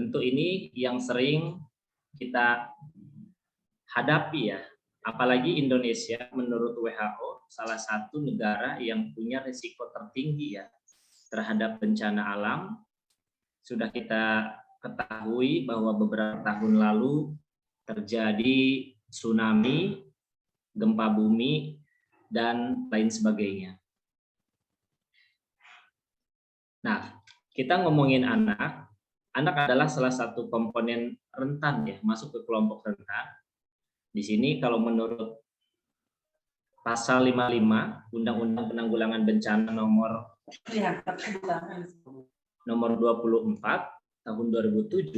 tentu ini yang sering kita hadapi ya. Apalagi Indonesia menurut WHO salah satu negara yang punya risiko tertinggi ya terhadap bencana alam. Sudah kita ketahui bahwa beberapa tahun lalu terjadi tsunami, gempa bumi, dan lain sebagainya. Nah, kita ngomongin anak adalah salah satu komponen rentan ya, masuk ke kelompok rentan. Di sini kalau menurut Pasal 55 Undang-Undang Penanggulangan Bencana nomor 24 tahun 2007,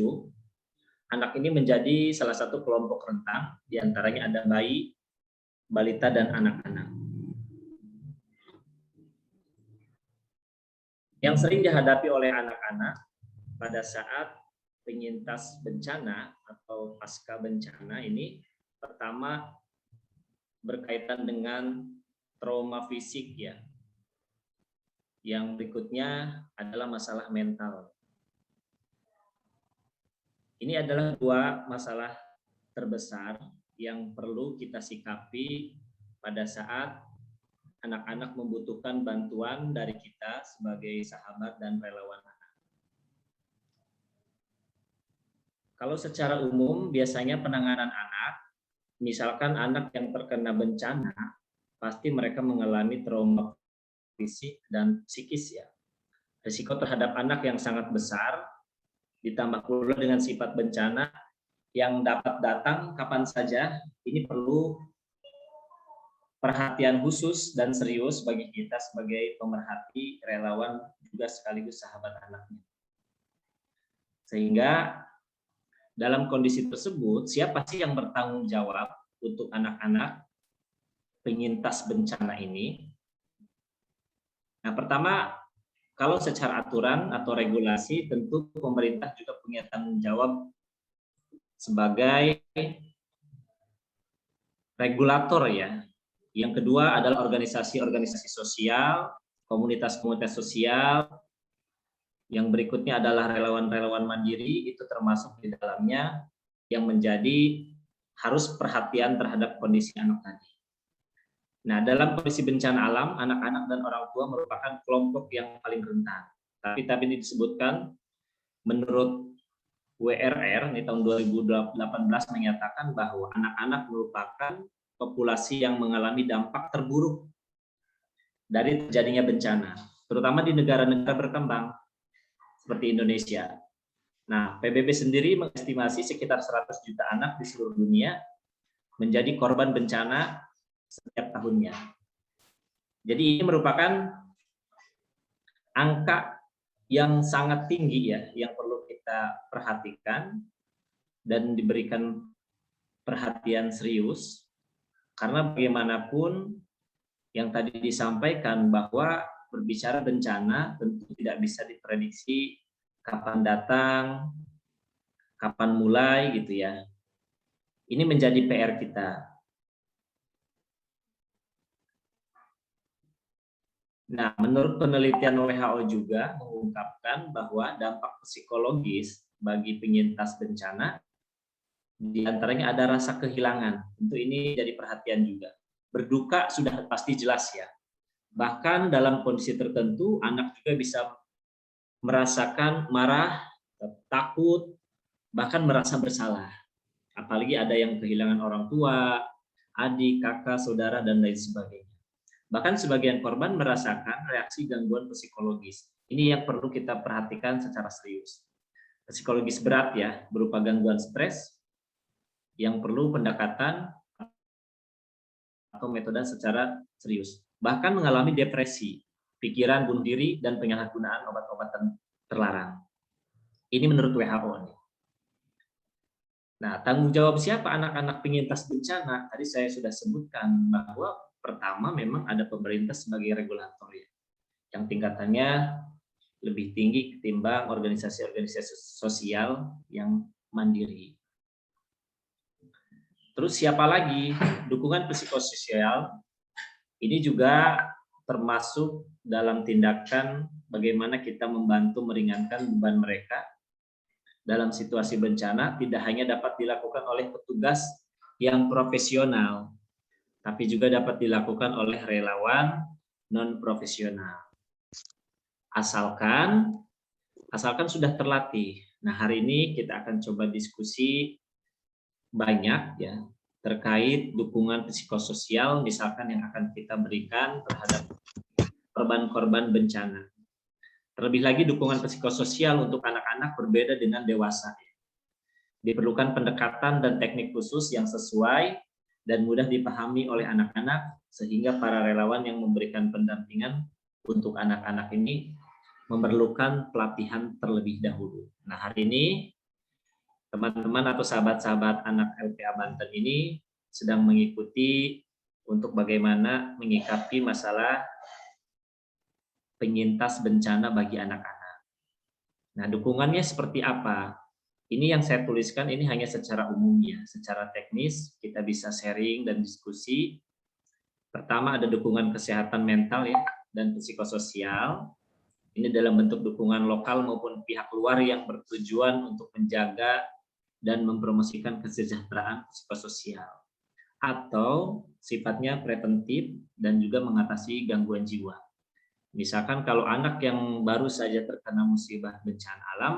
anak ini menjadi salah satu kelompok rentan, diantaranya ada bayi, balita, dan anak-anak. Yang sering dihadapi oleh anak-anak pada saat penyintas bencana atau pasca bencana ini, pertama berkaitan dengan trauma fisik ya. Yang berikutnya adalah masalah mental. Ini adalah dua masalah terbesar yang perlu kita sikapi pada saat anak-anak membutuhkan bantuan dari kita sebagai sahabat dan relawan anak. Kalau secara umum biasanya penanganan anak, misalkan anak yang terkena bencana, pasti mereka mengalami trauma fisik dan psikis ya. Risiko terhadap anak yang sangat besar, ditambah pula dengan sifat bencana yang dapat datang kapan saja, ini perlu perhatian khusus dan serius bagi kita sebagai pemerhati, relawan, juga sekaligus sahabat anaknya. Sehingga dalam kondisi tersebut, siapa sih yang bertanggung jawab untuk anak-anak penyintas bencana ini? Nah, pertama, kalau secara aturan atau regulasi, tentu pemerintah juga punya tanggung jawab sebagai regulator ya. Yang kedua adalah organisasi-organisasi sosial, komunitas-komunitas sosial. Yang berikutnya adalah relawan-relawan mandiri, itu termasuk di dalamnya yang menjadi harus perhatian terhadap kondisi anak tadi. Nah, dalam kondisi bencana alam, anak-anak dan orang tua merupakan kelompok yang paling rentan. Tapi ini disebutkan menurut WRR di tahun 2018 menyatakan bahwa anak-anak merupakan populasi yang mengalami dampak terburuk dari terjadinya bencana, terutama di negara-negara berkembang seperti Indonesia. Nah, PBB sendiri mengestimasi sekitar 100 juta anak di seluruh dunia menjadi korban bencana setiap tahunnya. Jadi ini merupakan angka yang sangat tinggi ya, yang perlu kita perhatikan dan diberikan perhatian serius, karena bagaimanapun yang tadi disampaikan bahwa berbicara bencana tentu tidak bisa diprediksi kapan datang, kapan mulai gitu ya. Ini menjadi PR kita. Nah, menurut penelitian WHO juga mengungkapkan bahwa dampak psikologis bagi penyintas bencana diantaranya ada rasa kehilangan. Tentu ini jadi perhatian juga. Berduka sudah pasti jelas ya. Bahkan dalam kondisi tertentu, anak juga bisa merasakan marah, takut, bahkan merasa bersalah. Apalagi ada yang kehilangan orang tua, adik, kakak, saudara, dan lain sebagainya. Bahkan sebagian korban merasakan reaksi gangguan psikologis. Ini yang perlu kita perhatikan secara serius. Psikologis berat ya, berupa gangguan stres, yang perlu pendekatan atau metode secara serius. Bahkan mengalami depresi, pikiran bunuh diri, dan penyalahgunaan obat-obatan terlarang. Ini menurut WHO. Nah, tanggung jawab siapa anak-anak penyintas bencana? Tadi saya sudah sebutkan bahwa pertama memang ada pemerintah sebagai regulator ya, yang tingkatannya lebih tinggi ketimbang organisasi-organisasi sosial yang mandiri. Terus siapa lagi? Dukungan psikososial ini juga termasuk dalam tindakan bagaimana kita membantu meringankan beban mereka dalam situasi bencana tidak hanya dapat dilakukan oleh petugas yang profesional, tapi juga dapat dilakukan oleh relawan non-profesional. Asalkan sudah terlatih. Nah, hari ini kita akan coba diskusi banyak ya terkait dukungan psikososial misalkan yang akan kita berikan terhadap korban-korban bencana. Terlebih lagi dukungan psikososial untuk anak-anak berbeda dengan dewasa. Diperlukan pendekatan dan teknik khusus yang sesuai dan mudah dipahami oleh anak-anak sehingga para relawan yang memberikan pendampingan untuk anak-anak ini memerlukan pelatihan terlebih dahulu. Nah, hari ini teman-teman atau sahabat-sahabat anak LPA Banten ini sedang mengikuti untuk bagaimana menyikapi masalah penyintas bencana bagi anak-anak. Nah, dukungannya seperti apa? Ini yang saya tuliskan ini hanya secara umum ya, secara teknis kita bisa sharing dan diskusi. Pertama ada dukungan kesehatan mental ya dan psikososial. Ini dalam bentuk dukungan lokal maupun pihak luar yang bertujuan untuk menjaga dan mempromosikan kesejahteraan psikososial. Atau sifatnya preventif dan juga mengatasi gangguan jiwa. Misalkan kalau anak yang baru saja terkena musibah bencana alam,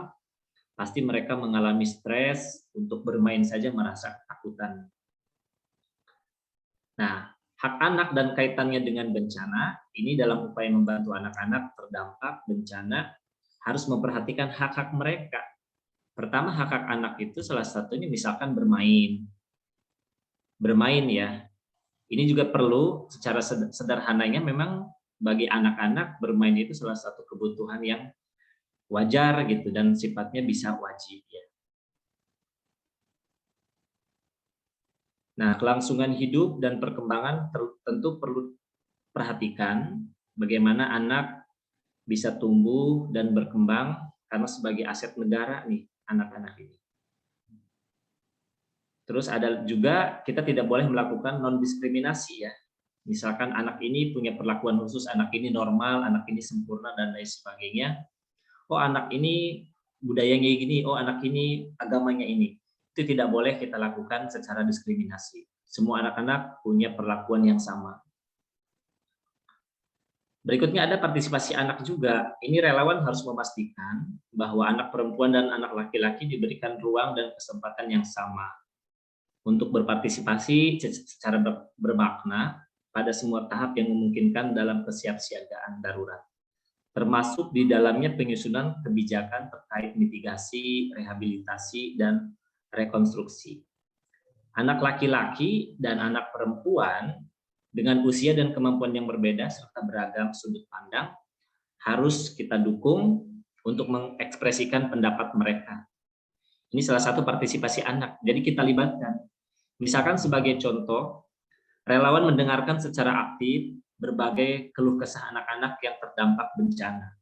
pasti mereka mengalami stres, untuk bermain saja merasa ketakutan. Nah, hak anak dan kaitannya dengan bencana, ini dalam upaya membantu anak-anak terdampak bencana, harus memperhatikan hak-hak mereka. Pertama, hak-hak anak itu salah satunya misalkan bermain. Bermain ya, ini juga perlu secara sederhananya memang bagi anak-anak bermain itu salah satu kebutuhan yang wajar gitu dan sifatnya bisa wajib ya. Nah, kelangsungan hidup dan perkembangan tentu perlu perhatikan bagaimana anak bisa tumbuh dan berkembang karena sebagai aset negara nih anak-anak ini. Terus ada juga kita tidak boleh melakukan non-diskriminasi ya. Misalkan anak ini punya perlakuan khusus, anak ini normal, anak ini sempurna, dan lain sebagainya. Oh anak ini budayanya gini, oh anak ini agamanya ini. Itu tidak boleh kita lakukan secara diskriminasi. Semua anak-anak punya perlakuan yang sama. Berikutnya ada partisipasi anak juga. Ini relawan harus memastikan bahwa anak perempuan dan anak laki-laki diberikan ruang dan kesempatan yang sama untuk berpartisipasi secara bermakna pada semua tahap yang memungkinkan dalam kesiapsiagaan darurat, termasuk di dalamnya penyusunan kebijakan terkait mitigasi, rehabilitasi, dan rekonstruksi. Anak laki-laki dan anak perempuan dengan usia dan kemampuan yang berbeda serta beragam sudut pandang harus kita dukung untuk mengekspresikan pendapat mereka. Ini salah satu partisipasi anak, jadi kita libatkan. Misalkan sebagai contoh, relawan mendengarkan secara aktif berbagai keluh kesah anak-anak yang terdampak bencana.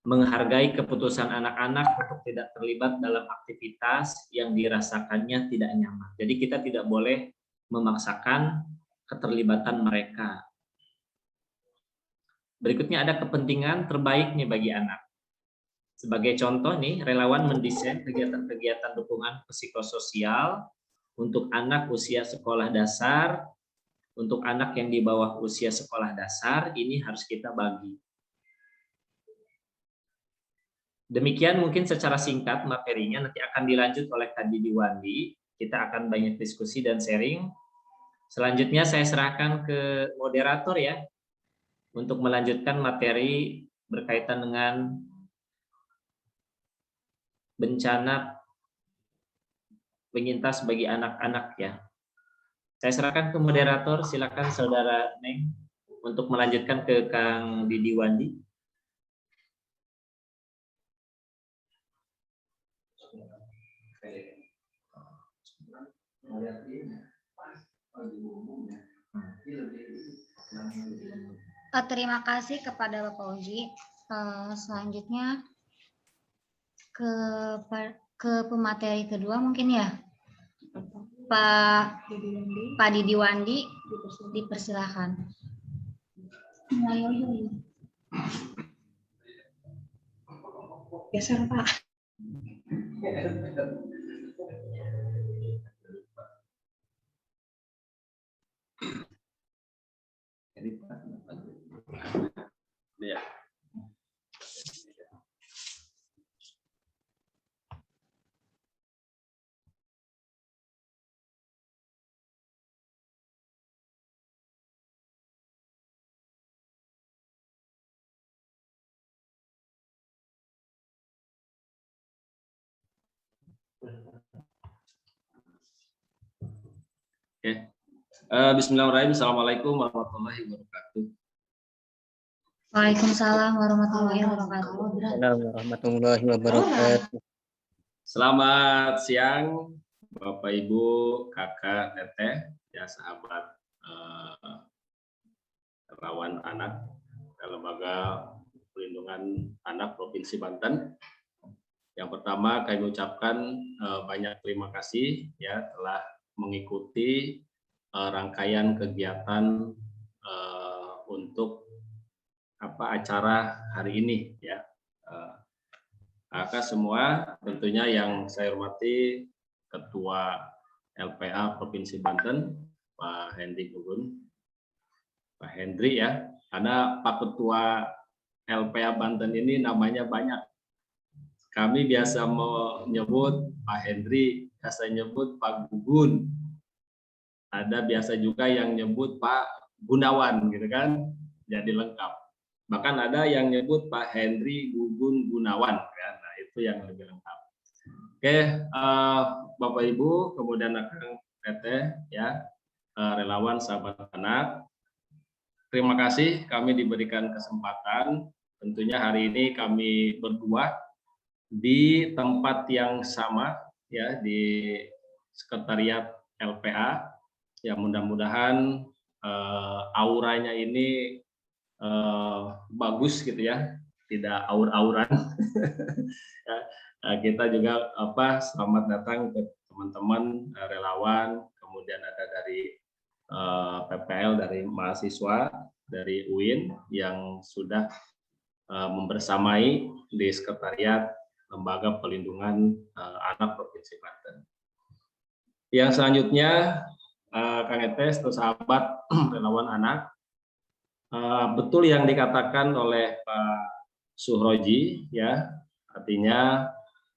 Menghargai keputusan anak-anak untuk tidak terlibat dalam aktivitas yang dirasakannya tidak nyaman. Jadi kita tidak boleh memaksakan keterlibatan mereka. Berikutnya ada kepentingan terbaik nih bagi anak. Sebagai contoh nih, relawan mendesain kegiatan-kegiatan dukungan psikososial untuk anak usia sekolah dasar, untuk anak yang di bawah usia sekolah dasar, ini harus kita bagi. Demikian mungkin secara singkat materinya, nanti akan dilanjut oleh Kak Didi Wandi. Kita akan banyak diskusi dan sharing. Selanjutnya saya serahkan ke moderator ya, untuk melanjutkan materi berkaitan dengan bencana penyintas bagi anak-anak ya. Saya serahkan ke moderator, silakan Saudara Neng untuk melanjutkan ke Kang Didi Wandi. Terima kasih kepada Bapak Uji. Selanjutnya ke pemateri kedua mungkin ya. Pak Didi Wandi, dipersilakan. Geser Pak. Ya. Oke. Bismillahirrahmanirrahim. Assalamualaikum warahmatullahi wabarakatuh. Waalaikumsalam warahmatullahi wabarakatuh. Assalamualaikum warahmatullahi wabarakatuh. Selamat siang, Bapak, Ibu, Kakak, Teteh, ya sahabat relawan anak Lembaga Perlindungan Anak Provinsi Banten. Yang pertama kami ucapkan banyak terima kasih ya telah mengikuti rangkaian kegiatan untuk acara hari ini ya. Kakak semua, tentunya yang saya hormati Ketua LPA Provinsi Banten Pak Hendri Gugun, Pak Hendri ya, karena Pak Ketua LPA Banten ini namanya banyak. Kami biasa menyebut Pak Hendri, biasa nyebut Pak Gugun. Ada biasa juga yang nyebut Pak Gunawan gitu kan, jadi lengkap. Bahkan ada yang nyebut Pak Hendri Gugun Gunawan kan, nah itu yang lebih lengkap. Oke, Bapak Ibu, kemudian Akang Teteh ya, relawan sahabat anak. Terima kasih kami diberikan kesempatan. Tentunya hari ini kami berdua di tempat yang sama ya, di sekretariat LPA. Ya mudah-mudahan auranya ini bagus gitu ya, tidak aur-auran. Ya, kita juga selamat datang ke teman-teman relawan, kemudian ada dari PPL, dari mahasiswa dari UIN yang sudah membersamai di sekretariat Lembaga Perlindungan Anak Provinsi Banten. Yang selanjutnya, Kang Etes, sahabat relawan anak, betul yang dikatakan oleh Pak Suhroji, ya, artinya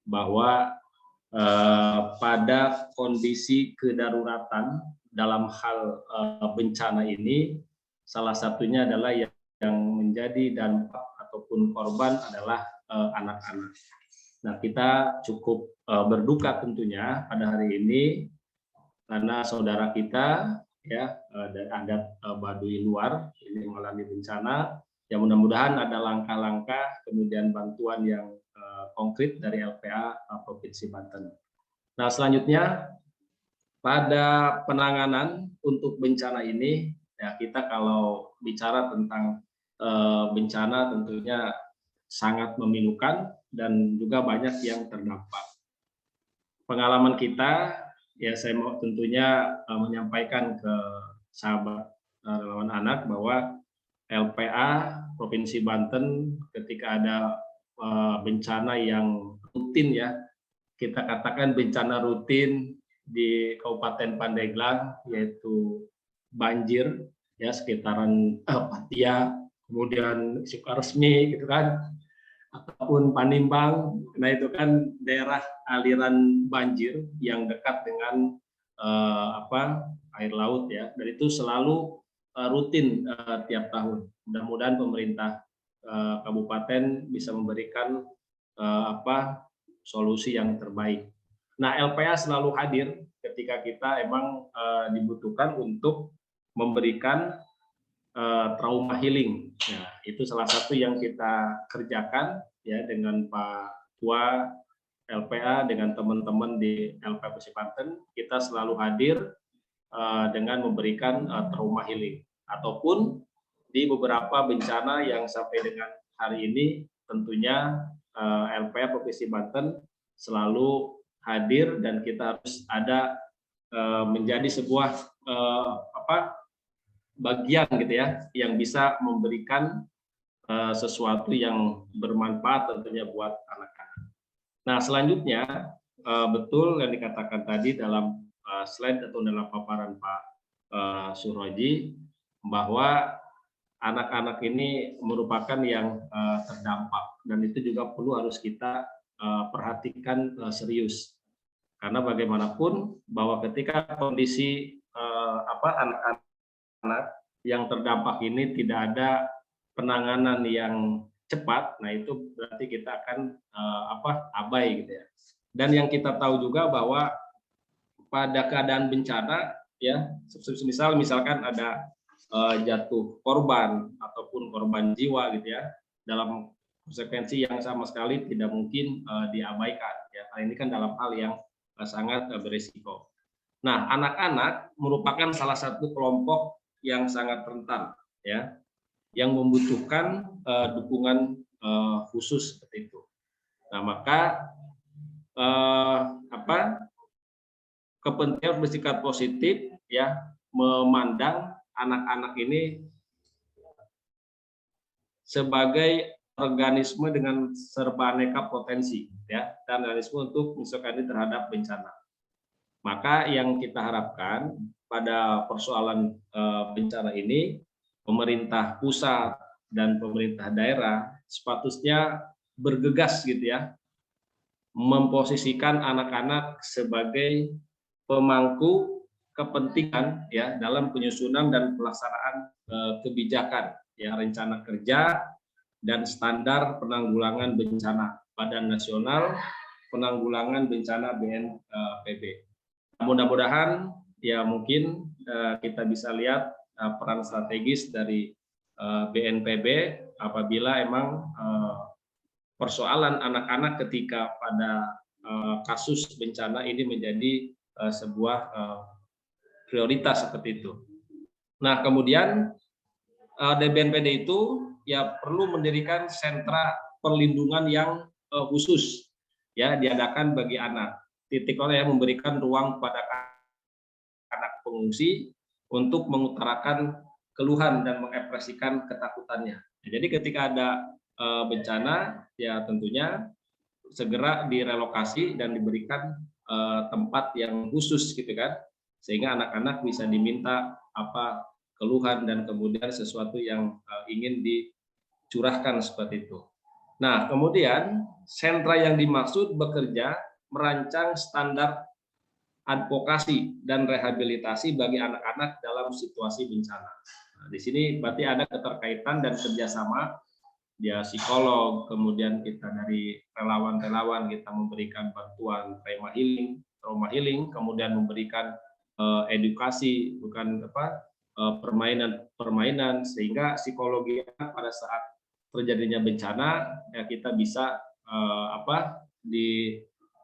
bahwa pada kondisi kedaruratan dalam hal bencana ini, salah satunya adalah yang menjadi dampak ataupun korban adalah anak-anak. Nah, kita cukup berduka tentunya pada hari ini karena saudara kita ya dari adat Baduy luar ini mengalami bencana. Ya mudah-mudahan ada langkah-langkah kemudian bantuan yang konkret dari LPA Provinsi Banten. Nah, selanjutnya pada penanganan untuk bencana ini ya, kita kalau bicara tentang bencana tentunya sangat memilukan dan juga banyak yang terdampak. Pengalaman kita, ya saya mau tentunya menyampaikan ke sahabat relawan anak bahwa LPA Provinsi Banten ketika ada bencana yang rutin ya, kita katakan bencana rutin di Kabupaten Pandeglang, yaitu banjir ya sekitaran Patia, kemudian Sukaresmi gitu kan, ataupun Panimbang. Nah itu kan daerah aliran banjir yang dekat dengan air laut ya, dan itu selalu rutin tiap tahun. Mudah-mudahan pemerintah kabupaten bisa memberikan solusi yang terbaik. Nah, LPA selalu hadir ketika kita emang dibutuhkan untuk memberikan trauma healing. Nah, itu salah satu yang kita kerjakan ya dengan Pak Tua LPA, dengan teman-teman di LPA Provinsi Banten. Kita selalu hadir dengan memberikan trauma healing, ataupun di beberapa bencana yang sampai dengan hari ini tentunya LPA Provinsi Banten selalu hadir, dan kita harus ada menjadi sebuah bagian gitu ya, yang bisa memberikan sesuatu yang bermanfaat tentunya buat anak-anak. Nah, selanjutnya betul yang dikatakan tadi dalam slide atau dalam paparan Pak Suroji, bahwa anak-anak ini merupakan yang terdampak, dan itu juga perlu harus kita perhatikan serius, karena bagaimanapun bahwa ketika kondisi anak-anak yang terdampak ini tidak ada penanganan yang cepat, nah itu berarti kita akan abai gitu ya. Dan yang kita tahu juga bahwa pada keadaan bencana ya, misalkan ada jatuh korban ataupun korban jiwa gitu ya, dalam konsekuensi yang sama sekali tidak mungkin diabaikan ya. Ini kan dalam hal yang sangat berisiko. Nah, anak-anak merupakan salah satu kelompok yang sangat rentan ya, yang membutuhkan dukungan khusus seperti itu. Nah, maka kepentingan bersikap positif ya, memandang anak-anak ini sebagai organisme dengan serba aneka potensi ya, dan organisme untuk misalkan terhadap bencana. Maka yang kita harapkan pada persoalan bencana ini, pemerintah pusat dan pemerintah daerah sepatutnya bergegas gitu ya, memposisikan anak-anak sebagai pemangku kepentingan ya dalam penyusunan dan pelaksanaan kebijakan ya, rencana kerja dan standar penanggulangan bencana Badan Nasional Penanggulangan Bencana BNPB. Mudah-mudahan ya mungkin kita bisa lihat peran strategis dari BNPB apabila emang persoalan anak-anak ketika pada kasus bencana ini menjadi sebuah prioritas seperti itu. Nah, kemudian BNPB itu ya perlu mendirikan sentra perlindungan yang khusus ya, diadakan bagi anak. Titik yang memberikan ruang pada anak pengungsi untuk mengutarakan keluhan dan mengekspresikan ketakutannya. Jadi ketika ada bencana ya tentunya segera direlokasi dan diberikan tempat yang khusus gitu kan, sehingga anak-anak bisa diminta apa keluhan dan kemudian sesuatu yang ingin dicurahkan seperti itu. Nah, kemudian sentra yang dimaksud bekerja merancang standar advokasi dan rehabilitasi bagi anak-anak dalam situasi bencana. Nah, di sini berarti ada keterkaitan dan kerjasama ya, psikolog, kemudian kita dari relawan-relawan kita memberikan bantuan trauma healing, kemudian memberikan edukasi, bukan permainan, sehingga psikologi pada saat terjadinya bencana ya kita bisa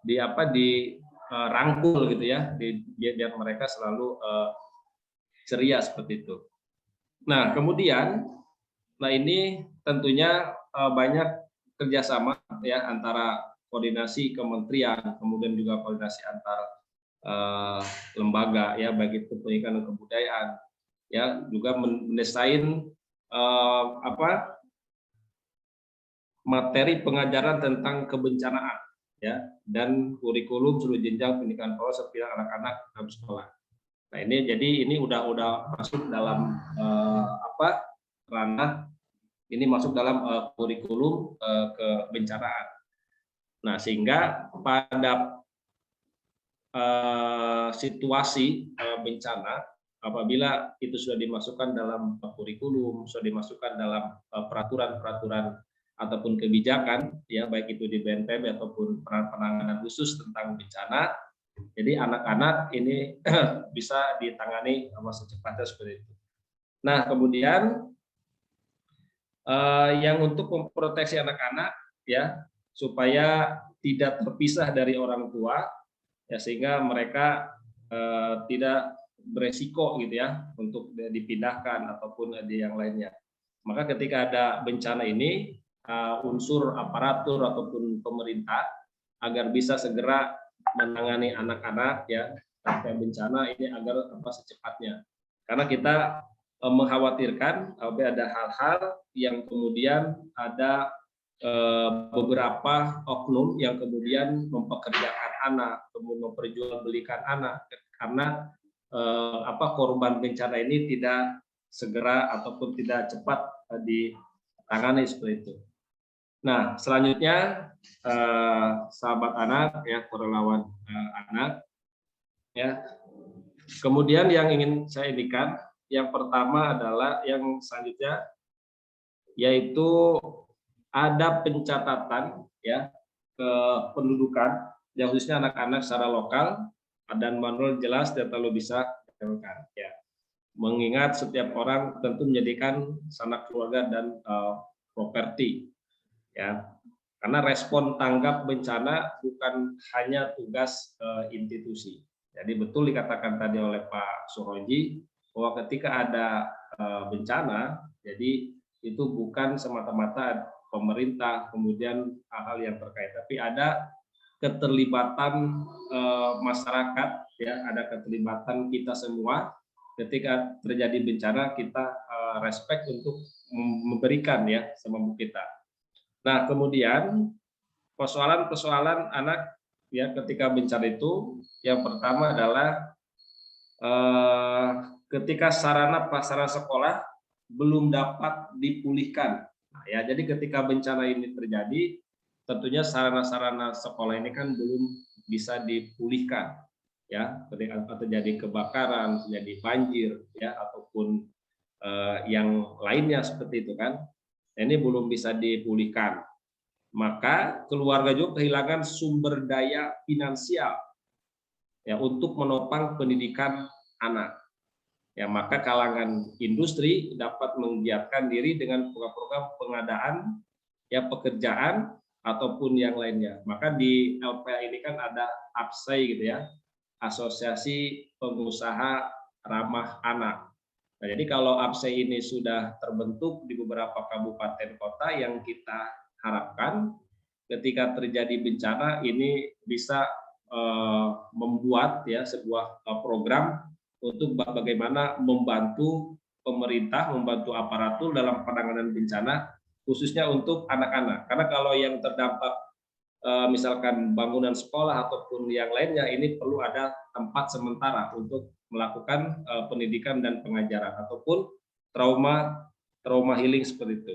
dirangkul gitu ya, biar mereka selalu ceria seperti itu. Nah, kemudian ini tentunya banyak kerjasama ya antara koordinasi kementerian, kemudian juga koordinasi antar lembaga ya, baik itu pendidikan dan kebudayaan ya, juga mendesain materi pengajaran tentang kebencanaan ya, dan kurikulum seluruh jenjang pendidikan bawah serta anak-anak dalam sekolah. Nah, ini jadi ini udah masuk dalam ranah ini masuk dalam kurikulum kebencanaan. Nah, sehingga pada situasi bencana, apabila itu sudah dimasukkan dalam kurikulum, sudah dimasukkan dalam peraturan-peraturan ataupun kebijakan, ya baik itu di BNPB ataupun penanganan khusus tentang bencana, jadi anak-anak ini bisa ditangani secepatnya seperti itu. Nah, kemudian yang untuk memproteksi anak-anak ya supaya tidak terpisah dari orang tua ya, sehingga mereka tidak beresiko gitu ya untuk dipindahkan ataupun di yang lainnya. Maka ketika ada bencana ini unsur aparatur ataupun pemerintah agar bisa segera menangani anak-anak ya pasca bencana ini agar secepatnya. Karena kita mengkhawatirkan ada hal-hal yang kemudian ada beberapa oknum yang kemudian mempekerjakan anak, kemudian memperjualbelikan anak karena korban bencana ini tidak segera ataupun tidak cepat ditangani seperti itu. Nah, selanjutnya sahabat anak ya, relawan anak ya. Kemudian yang ingin saya indikan yang pertama adalah yang selanjutnya yaitu ada pencatatan ya kependudukan yang khususnya anak-anak secara lokal dan manual jelas dan lalu bisa ditemukan ya. Mengingat setiap orang tentu menjadikan sanak keluarga dan properti ya. Karena respon tanggap bencana bukan hanya tugas institusi. Jadi betul dikatakan tadi oleh Pak Suroji bahwa ketika ada bencana, jadi itu bukan semata-mata pemerintah kemudian hal-hal yang terkait, tapi ada keterlibatan masyarakat ya, ada keterlibatan kita semua. Ketika terjadi bencana kita respect untuk memberikan ya semampu kita. Nah, kemudian persoalan anak ya ketika bencana itu yang pertama adalah ketika sarana prasarana sekolah belum dapat dipulihkan. Nah, ya jadi ketika bencana ini terjadi, tentunya sarana-sarana sekolah ini kan belum bisa dipulihkan. Ya, ketika terjadi kebakaran, terjadi banjir ya ataupun yang lainnya seperti itu kan. Ini belum bisa dipulihkan. Maka keluarga juga kehilangan sumber daya finansial ya untuk menopang pendidikan anak. Ya, maka kalangan industri dapat menggiatkan diri dengan program-program pengadaan ya pekerjaan ataupun yang lainnya. Maka di LPA ini kan ada APSAI gitu ya, Asosiasi Pengusaha Ramah Anak. Nah, jadi kalau APSAI ini sudah terbentuk di beberapa kabupaten kota, yang kita harapkan ketika terjadi bencana ini bisa membuat ya sebuah program untuk bagaimana membantu pemerintah, membantu aparatur dalam penanganan bencana khususnya untuk anak-anak. Karena kalau yang terdampak misalkan bangunan sekolah ataupun yang lainnya, ini perlu ada tempat sementara untuk melakukan pendidikan dan pengajaran ataupun trauma healing seperti itu.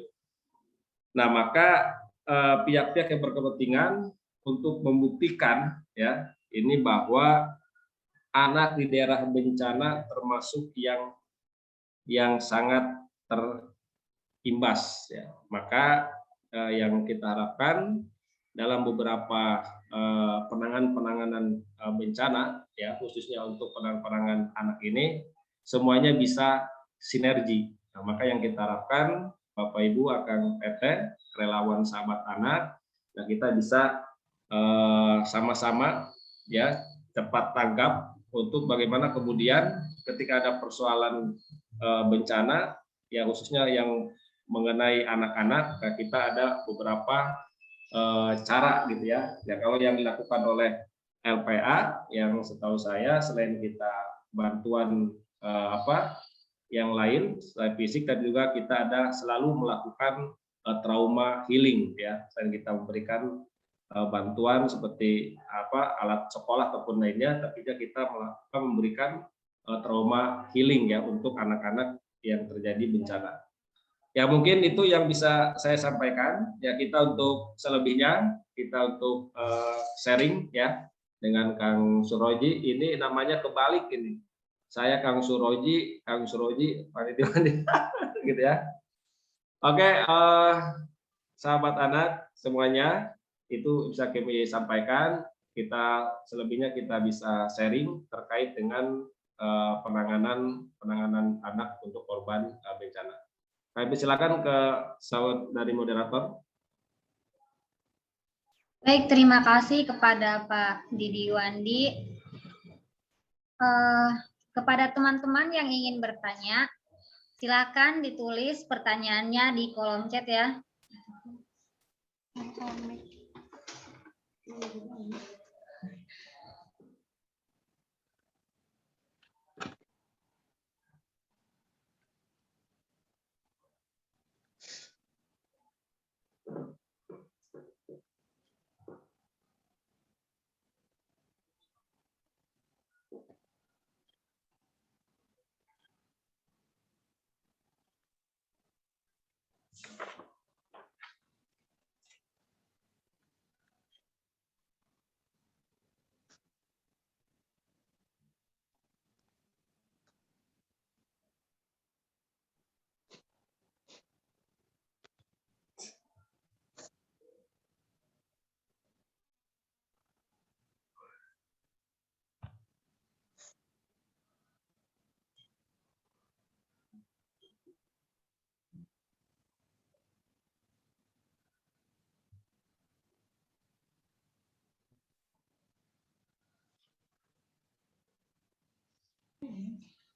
Nah, maka pihak-pihak yang berkepentingan untuk membuktikan ya ini bahwa anak di daerah bencana termasuk yang sangat terimbas ya. Maka yang kita harapkan dalam beberapa penanganan bencana ya khususnya untuk penanganan anak ini semuanya bisa sinergi. Nah, maka yang kita harapkan Bapak Ibu Akang Teteh, relawan sahabat anak, nah kita bisa sama-sama ya cepat tanggap untuk bagaimana kemudian ketika ada persoalan bencana ya khususnya yang mengenai anak-anak, nah kita ada beberapa cara gitu ya. Ya kalau yang dilakukan oleh LPA yang setahu saya selain kita bantuan yang lain selain fisik, dan juga kita ada selalu melakukan trauma healing ya. Selain kita memberikan bantuan seperti alat sekolah ataupun lainnya, tapi juga kita memberikan trauma healing ya untuk anak-anak yang terjadi bencana. Ya mungkin itu yang bisa saya sampaikan. Ya kita untuk selebihnya kita untuk sharing ya dengan Kang Suroji. Ini namanya kebalik ini. Saya Kang Suroji panitia gitu ya. Oke, sahabat anak semuanya itu bisa kami sampaikan. Kita selebihnya kita bisa sharing terkait dengan penanganan anak untuk korban bencana. Kami silakan ke sahabat dari moderator. Baik, terima kasih kepada Pak Didi Wandi. Kepada teman-teman yang ingin bertanya, silakan ditulis pertanyaannya di kolom chat ya.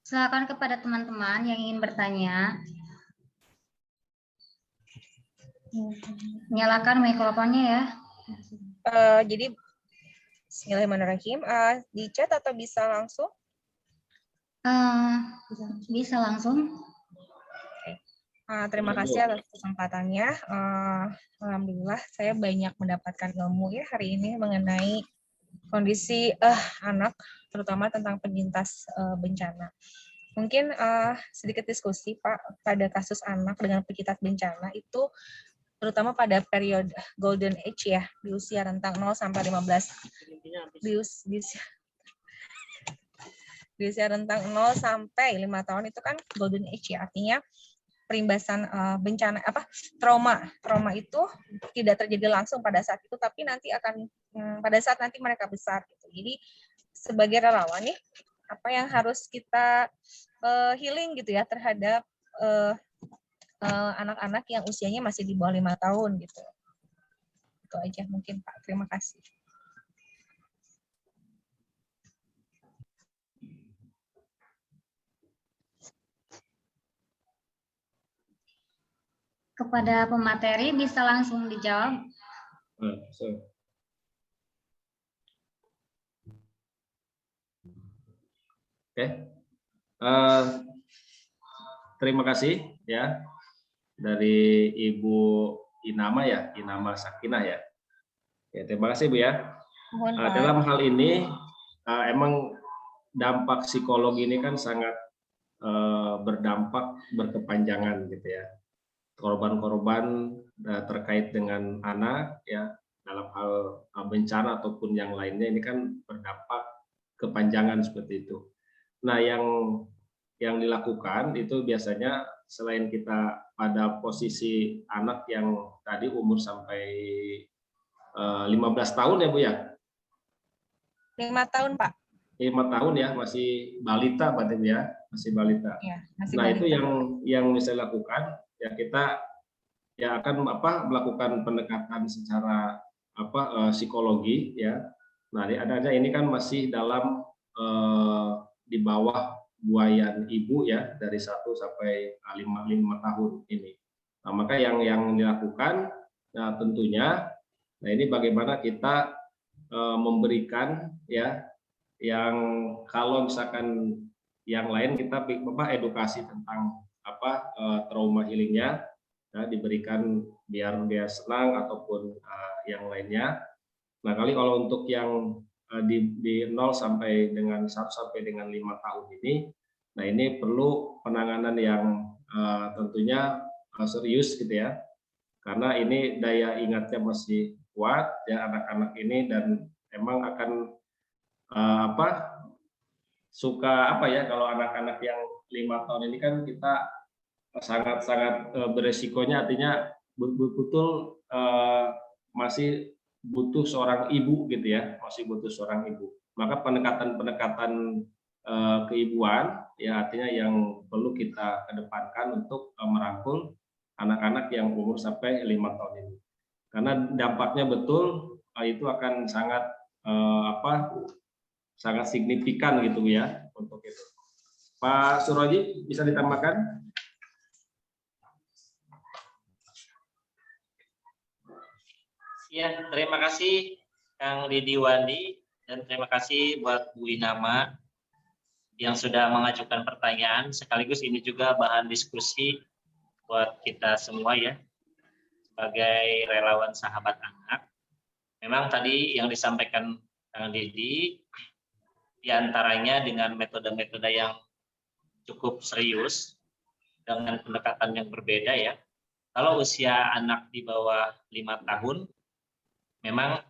Silakan kepada teman-teman yang ingin bertanya. Nyalakan mikrofonnya ya. Jadi Bismillahirrahmanirrahim. Di chat atau bisa langsung? Bisa langsung. Terima kasih atas kesempatannya. Alhamdulillah saya banyak mendapatkan ilmu ya hari ini mengenai kondisi anak, terutama tentang penyintas bencana. Mungkin sedikit diskusi Pak, pada kasus anak dengan penyintas bencana itu terutama pada periode golden age ya, di usia rentang 0 sampai 15. Di usia rentang 0 sampai 5 tahun itu kan golden age ya, artinya perimbasan bencana trauma itu tidak terjadi langsung pada saat itu, tapi nanti akan pada saat nanti mereka besar gitu. Jadi sebagai relawan nih, apa yang harus kita healing gitu ya terhadap anak-anak yang usianya masih di bawah 5 tahun gitu. Itu aja mungkin Pak. Terima kasih. Kepada pemateri bisa langsung dijawab. Oke. Terima kasih ya dari Ibu Inama ya, Inama Sakinah ya. Ya, terima kasih Bu ya. Dalam hal ini emang dampak psikologi ini kan sangat berdampak berkepanjangan gitu ya. Korban-korban terkait dengan anak ya dalam hal bencana ataupun yang lainnya ini kan berdampak kepanjangan seperti itu. Nah, yang dilakukan itu biasanya selain kita pada posisi anak yang tadi umur sampai 15 tahun ya Bu ya? 5 tahun Pak. 5 tahun ya, masih balita Pak Tim ya, masih balita. Ya, masih nah balita. Itu yang bisa dilakukan ya, kita ya akan melakukan pendekatan secara psikologi ya. Nah, adanya ini kan masih dalam di bawah buayan ibu ya, dari 1 sampai 5 tahun ini. Nah, maka yang dilakukan nah tentunya nah ini bagaimana kita memberikan ya, yang kalau misalkan yang lain kita edukasi tentang trauma healingnya ya, diberikan biar dia senang ataupun yang lainnya. Nah, kalau untuk yang di 0 sampai dengan 1 sampai dengan 5 tahun ini, nah ini perlu penanganan yang tentunya serius gitu ya, karena ini daya ingatnya masih kuat ya anak-anak ini, dan emang akan suka kalau anak-anak yang 5 tahun ini kan kita sangat-sangat beresikonya, artinya betul-betul masih butuh seorang ibu gitu ya, masih butuh seorang ibu. Maka pendekatan keibuan ya artinya yang perlu kita kedepankan untuk merangkul anak-anak yang umur sampai 5 tahun ini. Karena dampaknya betul itu akan sangat sangat signifikan gitu ya untuk itu. Pak Suroji bisa ditambahkan? Ya, terima kasih Kang Ridi Wandi, dan terima kasih buat Bu Inama yang sudah mengajukan pertanyaan, sekaligus ini juga bahan diskusi buat kita semua ya, sebagai relawan sahabat anak. Memang tadi yang disampaikan Kang Ridi, diantaranya dengan metode-metode yang cukup serius, dengan pendekatan yang berbeda ya. Kalau usia anak di bawah 5 tahun, memang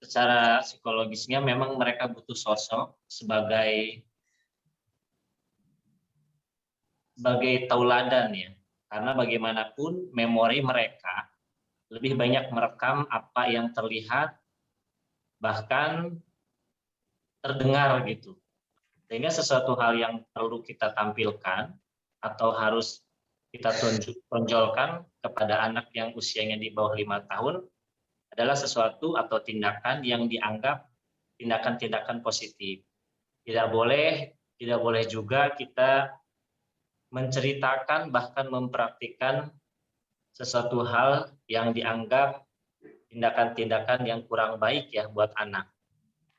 secara psikologisnya memang mereka butuh sosok sebagai tauladan ya, karena bagaimanapun memori mereka lebih banyak merekam apa yang terlihat bahkan terdengar gitu, sehingga sesuatu hal yang perlu kita tampilkan atau harus kita tonjolkan kepada anak yang usianya di bawah 5 tahun adalah sesuatu atau tindakan yang dianggap tindakan-tindakan positif. Tidak boleh juga kita menceritakan bahkan mempraktikkan sesuatu hal yang dianggap tindakan-tindakan yang kurang baik ya buat anak.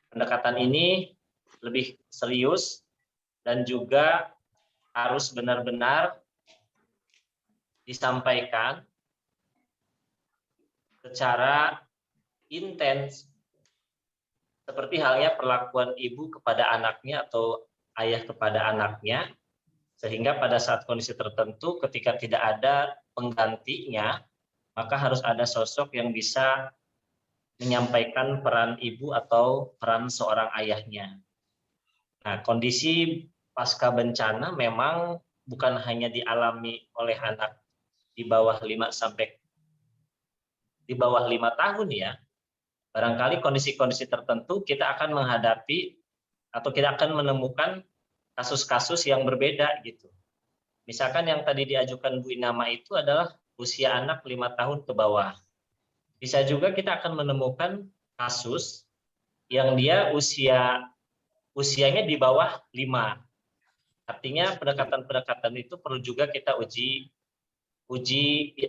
Pendekatan ini lebih serius dan juga harus benar-benar disampaikan secara intens, seperti halnya perlakuan ibu kepada anaknya atau ayah kepada anaknya, sehingga pada saat kondisi tertentu ketika tidak ada penggantinya, maka harus ada sosok yang bisa menyampaikan peran ibu atau peran seorang ayahnya. Nah, kondisi pasca bencana memang bukan hanya dialami oleh anak di bawah 5 tahun ya. Barangkali kondisi-kondisi tertentu kita akan menghadapi atau kita akan menemukan kasus-kasus yang berbeda gitu. Misalkan yang tadi diajukan Bu Inama itu adalah usia anak 5 tahun ke bawah. Bisa juga kita akan menemukan kasus yang dia usianya di bawah 5. Artinya pendekatan-pendekatan itu perlu juga kita uji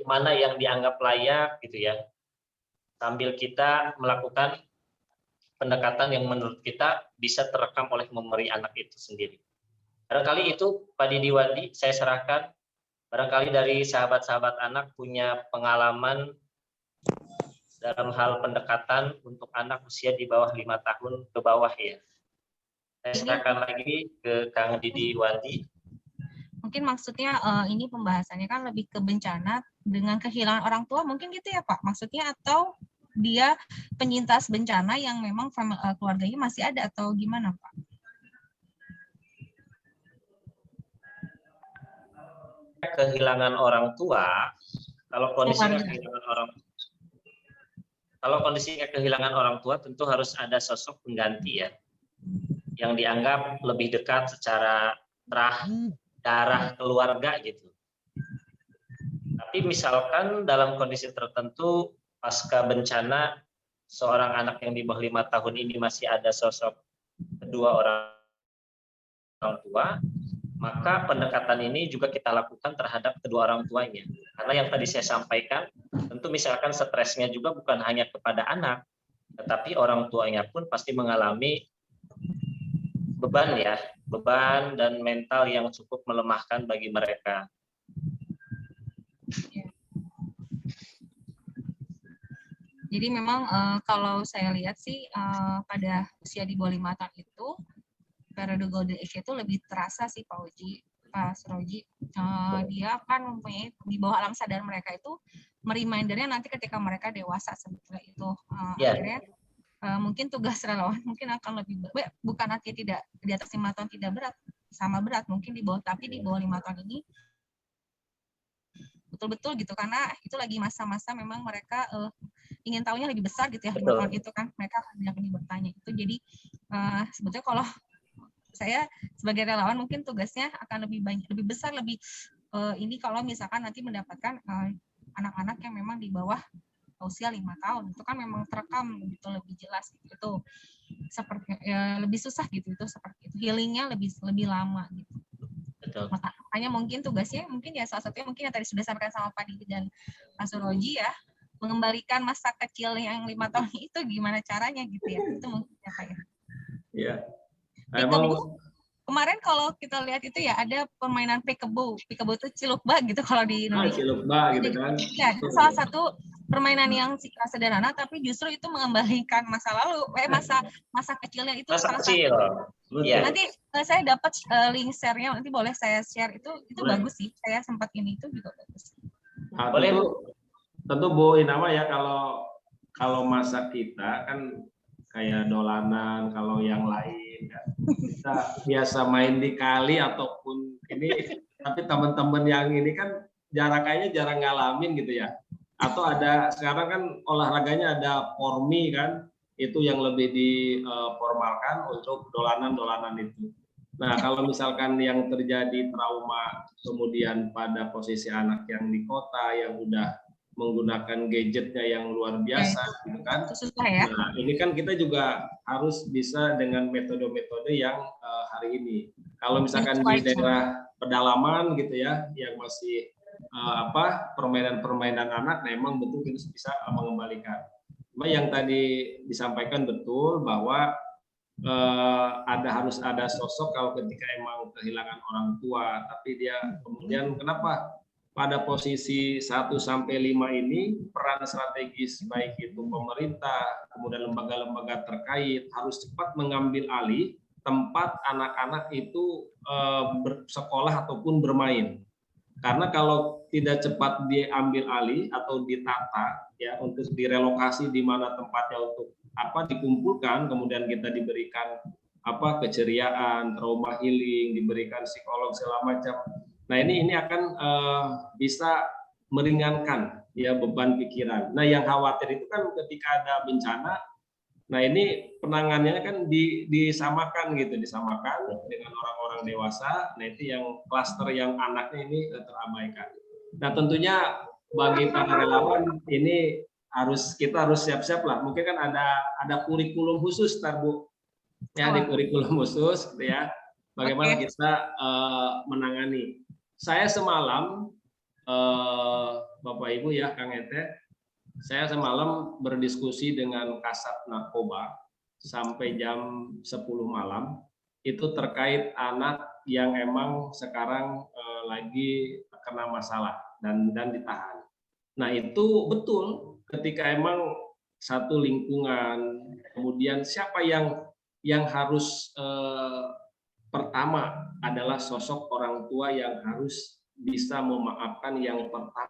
mana yang dianggap layak gitu ya. Sambil kita melakukan pendekatan yang menurut kita bisa terekam oleh memori anak itu sendiri. Barangkali itu Pak Didi Wandi, saya serahkan. Barangkali dari sahabat-sahabat anak punya pengalaman dalam hal pendekatan untuk anak usia di bawah 5 tahun ke bawah ya. Saya serahkan lagi ke Kang Didi Wandi. Mungkin maksudnya ini pembahasannya kan lebih ke bencana dengan kehilangan orang tua, mungkin gitu ya Pak? Maksudnya atau dia penyintas bencana yang memang keluarganya masih ada atau gimana Pak? Kehilangan orang tua, kalau kondisinya kehilangan orang tua tentu harus ada sosok pengganti ya, yang dianggap lebih dekat secara darah keluarga gitu. Tapi misalkan dalam kondisi tertentu pasca bencana seorang anak yang di bawah 5 tahun ini masih ada sosok kedua orang tua, maka pendekatan ini juga kita lakukan terhadap kedua orang tuanya. Karena yang tadi saya sampaikan, tentu misalkan stresnya juga bukan hanya kepada anak, tetapi orang tuanya pun pasti mengalami beban dan mental yang cukup melemahkan bagi mereka. Jadi memang kalau saya lihat sih pada usia di bawah 5 tahun itu periode golden age itu lebih terasa sih Pak Suroji. Dia kan mempunyai di bawah alam sadar mereka itu meremindernya nanti ketika mereka dewasa sebetulnya itu akhirnya mungkin tugas relawan mungkin akan lebih bukan artinya tidak di atas 5 tahun tidak berat, sama berat mungkin di bawah, tapi di bawah 5 tahun ini betul-betul gitu karena itu lagi masa-masa memang mereka ingin tahunya lebih besar gitu ya. 5 tahun itu kan mereka akan bertanya itu. Jadi sebetulnya kalau saya sebagai relawan mungkin tugasnya akan lebih banyak, lebih besar, lebih ini kalau misalkan nanti mendapatkan anak-anak yang memang di bawah usia 5 tahun itu kan memang terekam gitu lebih jelas gitu. Itu seperti lebih susah gitu itu seperti itu, healingnya lebih lama gitu. Betul. Makanya mungkin tugasnya mungkin ya salah satunya mungkin yang tadi sudah disampaikan sama Pak Didi dan Pak Suroji ya, mengembalikan masa kecil yang 5 tahun itu gimana caranya gitu ya, itu mungkin ya Pak ya. Iya. Kemarin kalau kita lihat itu ya ada permainan peekaboo itu cilukba gitu kalau di Indonesia. Cilukba gitu kan. Ya, itu salah satu permainan yang sederhana tapi justru itu mengembalikan masa lalu, masa kecilnya itu masa salah kecil. Ya. Nanti saya dapat link share-nya, nanti boleh saya share itu boleh. Bagus sih. Saya sempat ini itu juga bagus. Nah, boleh. Tentu Bu Inama ya kalau masa kita kan kayak dolanan, kalau yang lain kan kita biasa main di kali ataupun ini, tapi teman-teman yang ini kan kayaknya jarang ngalamin gitu ya. Atau ada sekarang kan olahraganya ada pormi kan, itu yang lebih diformalkan untuk dolanan-dolanan itu. Nah, kalau misalkan yang terjadi trauma kemudian pada posisi anak yang di kota yang udah menggunakan gadgetnya yang luar biasa gitu kan. Susah ya. Nah, ini kan kita juga harus bisa dengan metode-metode yang hari ini. Kalau misalkan di daerah pedalaman gitu ya, yang masih permainan-permainan anak, memang betul kita bisa mengembalikan. Cuma yang tadi disampaikan betul bahwa harus ada sosok kalau ketika emang kehilangan orang tua, tapi dia kemudian kenapa pada posisi 1 sampai 5 ini peran strategis baik itu pemerintah, kemudian lembaga-lembaga terkait harus cepat mengambil alih tempat anak-anak itu bersekolah ataupun bermain. Karena kalau tidak cepat diambil alih atau ditata ya untuk direlokasi di mana tempatnya untuk dikumpulkan, kemudian kita diberikan keceriaan, trauma healing, diberikan psikolog segala macam. Nah, ini akan bisa meringankan ya beban pikiran. Nah, yang khawatir itu kan ketika ada bencana, nah ini penanganannya kan disamakan dengan orang-orang dewasa. Nah, itu yang klaster yang anaknya ini terabaikan. Nah, tentunya bagi para relawan ini kita harus siap-siap lah. Mungkin kan ada kurikulum khusus, Bu. Ya, di kurikulum khusus gitu ya. Bagaimana kita menangani. Saya semalam Bapak Ibu ya, Kang Ete, saya semalam berdiskusi dengan Kasat Narkoba sampai jam 10 malam. Itu terkait anak yang emang sekarang lagi kena masalah dan ditahan. Nah, itu betul ketika emang satu lingkungan, kemudian siapa yang harus pertama adalah sosok orang tua yang harus bisa memaafkan yang pertama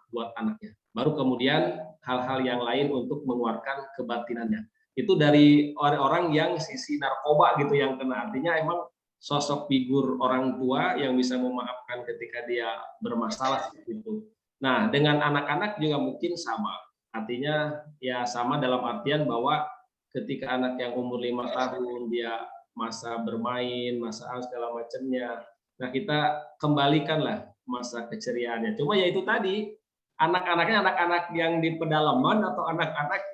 buat anaknya. Baru kemudian hal-hal yang lain untuk mengeluarkan kebatinannya. Itu dari orang-orang yang sisi narkoba gitu yang kena. Artinya emang sosok figur orang tua yang bisa memaafkan ketika dia bermasalah gitu. Nah, dengan anak-anak juga mungkin sama. Artinya ya sama dalam artian bahwa ketika anak yang umur 5 tahun dia masa bermain, masa segala macamnya. Nah, kita kembalikanlah masa keceriaannya. Cuma ya itu tadi, anak-anaknya anak-anak yang di pedalaman atau anak-anak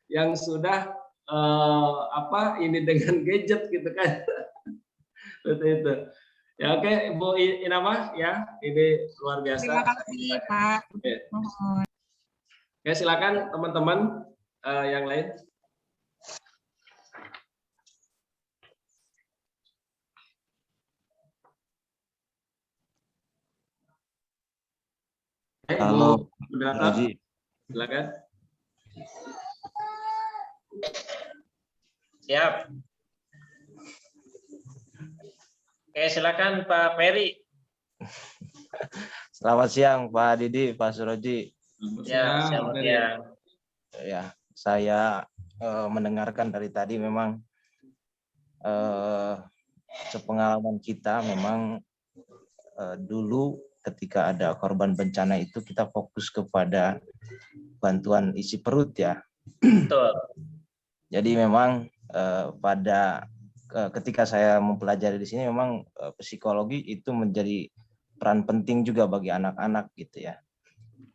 yang sudah ini dengan gadget gitu kan. itu. Ya, oke, Bu Inamah ya, ini luar biasa. Terima kasih, Pak. Oke, silakan teman-teman yang lain. Halo, Haji. Silakan. Siap. Oke, silakan Pak Peri. Selamat siang Pak Didi, Pak Suroji. Ya, selamat siang. Ya, saya mendengarkan dari tadi memang sepengalaman kita memang dulu ketika ada korban bencana itu kita fokus kepada bantuan isi perut ya. Betul. Jadi memang ketika saya mempelajari di sini memang psikologi itu menjadi peran penting juga bagi anak-anak gitu ya.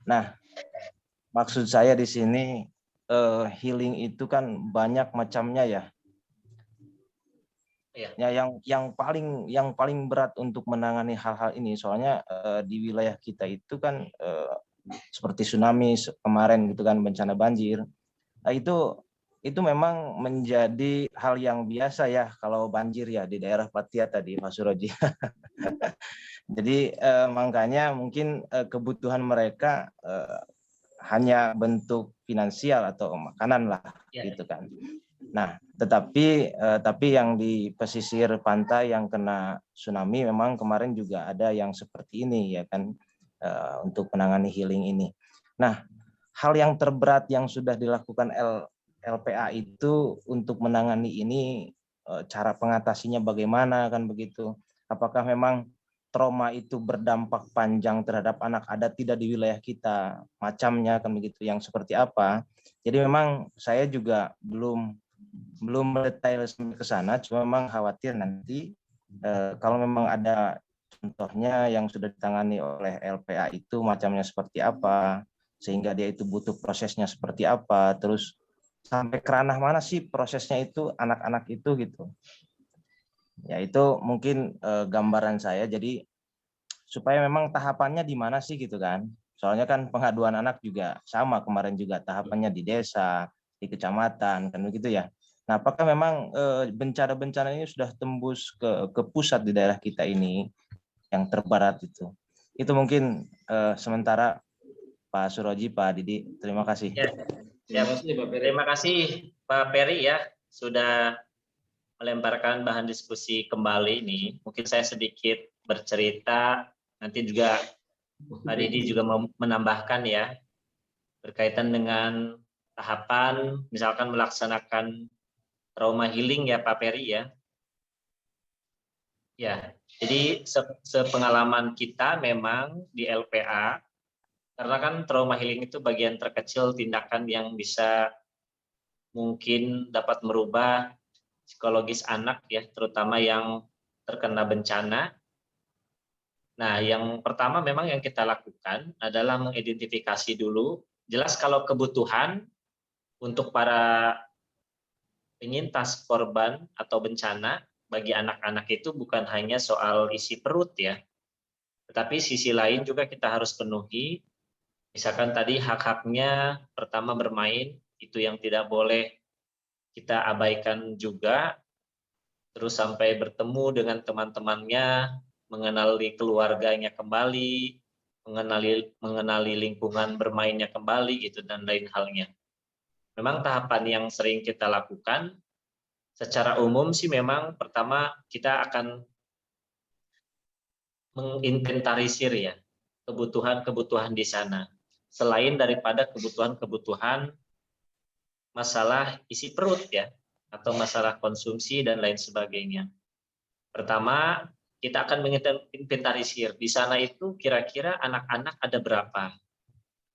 Nah, maksud saya di sini healing itu kan banyak macamnya ya. Ya, yang paling berat untuk menangani hal-hal ini soalnya di wilayah kita itu kan seperti tsunami kemarin gitu kan, bencana banjir. Nah, itu memang menjadi hal yang biasa ya kalau banjir ya di daerah Patia tadi Pak Suroji. Jadi makanya mungkin kebutuhan mereka hanya bentuk finansial atau makanan lah gitu kan. Nah, tapi yang di pesisir pantai yang kena tsunami memang kemarin juga ada yang seperti ini ya kan, untuk menangani healing ini. Nah, hal yang terberat yang sudah dilakukan LPA itu untuk menangani ini, cara pengatasinya bagaimana kan begitu? Apakah memang trauma itu berdampak panjang terhadap anak ada tidak di wilayah kita, macamnya kan begitu, yang seperti apa? Jadi memang saya juga belum detail ke sana, cuma memang khawatir nanti kalau memang ada contohnya yang sudah ditangani oleh LPA itu macamnya seperti apa, sehingga dia itu butuh prosesnya seperti apa, terus sampai ke ranah mana sih prosesnya itu anak-anak itu gitu. Ya itu mungkin gambaran saya. Jadi supaya memang tahapannya di mana sih gitu kan. Soalnya kan pengaduan anak juga sama kemarin juga tahapannya di desa, di kecamatan kan begitu ya. Nah, apakah memang bencana-bencana ini sudah tembus ke pusat di daerah kita ini yang terbarat itu? Itu mungkin sementara Pak Suroji, Pak Didi, terima kasih. Ya, terima kasih Pak Peri ya sudah melemparkan bahan diskusi kembali ini. Mungkin saya sedikit bercerita, nanti juga Pak Didi juga mau menambahkan ya berkaitan dengan tahapan misalkan melaksanakan trauma healing ya Pak Peri ya. Ya, jadi sepengalaman kita memang di LPA, karena kan trauma healing itu bagian terkecil tindakan yang bisa mungkin dapat merubah psikologis anak ya, terutama yang terkena bencana. Nah, yang pertama memang yang kita lakukan adalah mengidentifikasi dulu, jelas kalau kebutuhan untuk para penyintas korban atau bencana bagi anak-anak itu bukan hanya soal isi perut ya, tetapi sisi lain juga kita harus penuhi. Misalkan tadi hak-haknya pertama bermain, itu yang tidak boleh kita abaikan juga, terus sampai bertemu dengan teman-temannya, mengenali keluarganya kembali, mengenali lingkungan bermainnya kembali gitu dan lain halnya. Memang tahapan yang sering kita lakukan secara umum sih memang pertama kita akan menginventarisir ya kebutuhan-kebutuhan di sana. Selain daripada kebutuhan-kebutuhan masalah isi perut ya, atau masalah konsumsi dan lain sebagainya. Pertama, kita akan menginventarisir di sana itu kira-kira anak-anak ada berapa,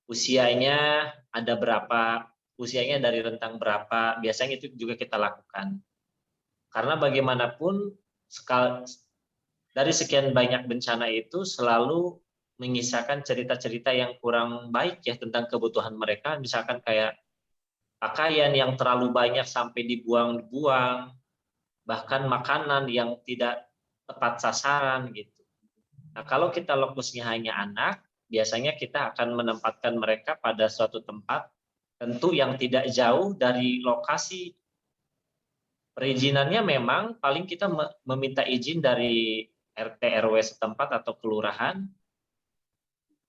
usianya ada berapa, usianya dari rentang berapa, biasanya itu juga kita lakukan. Karena bagaimanapun dari sekian banyak bencana itu selalu mengisahkan cerita-cerita yang kurang baik ya tentang kebutuhan mereka, misalkan kayak pakaian yang terlalu banyak sampai dibuang-buang, bahkan makanan yang tidak tepat sasaran gitu. Nah, kalau kita lokusnya hanya anak, biasanya kita akan menempatkan mereka pada suatu tempat tentu yang tidak jauh dari lokasi. Perizinannya memang paling kita meminta izin dari RT RW setempat atau kelurahan.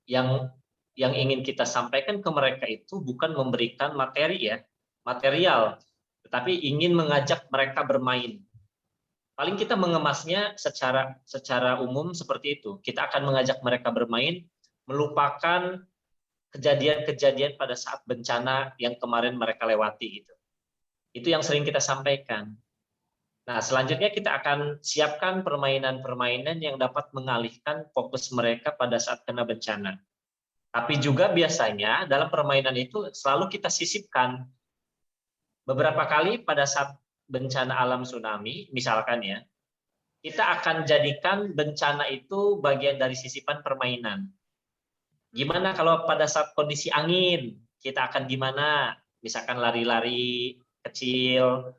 Yang ingin kita sampaikan ke mereka itu bukan memberikan materi ya, material, tetapi ingin mengajak mereka bermain. Paling kita mengemasnya secara umum seperti itu. Kita akan mengajak mereka bermain, melupakan kejadian-kejadian pada saat bencana yang kemarin mereka lewati gitu. Itu yang sering kita sampaikan. Nah, selanjutnya kita akan siapkan permainan-permainan yang dapat mengalihkan fokus mereka pada saat kena bencana. Tapi juga biasanya dalam permainan itu selalu kita sisipkan. Beberapa kali pada saat bencana alam tsunami, misalkan ya, kita akan jadikan bencana itu bagian dari sisipan permainan. Gimana kalau pada saat kondisi angin, kita akan gimana? Misalkan lari-lari kecil,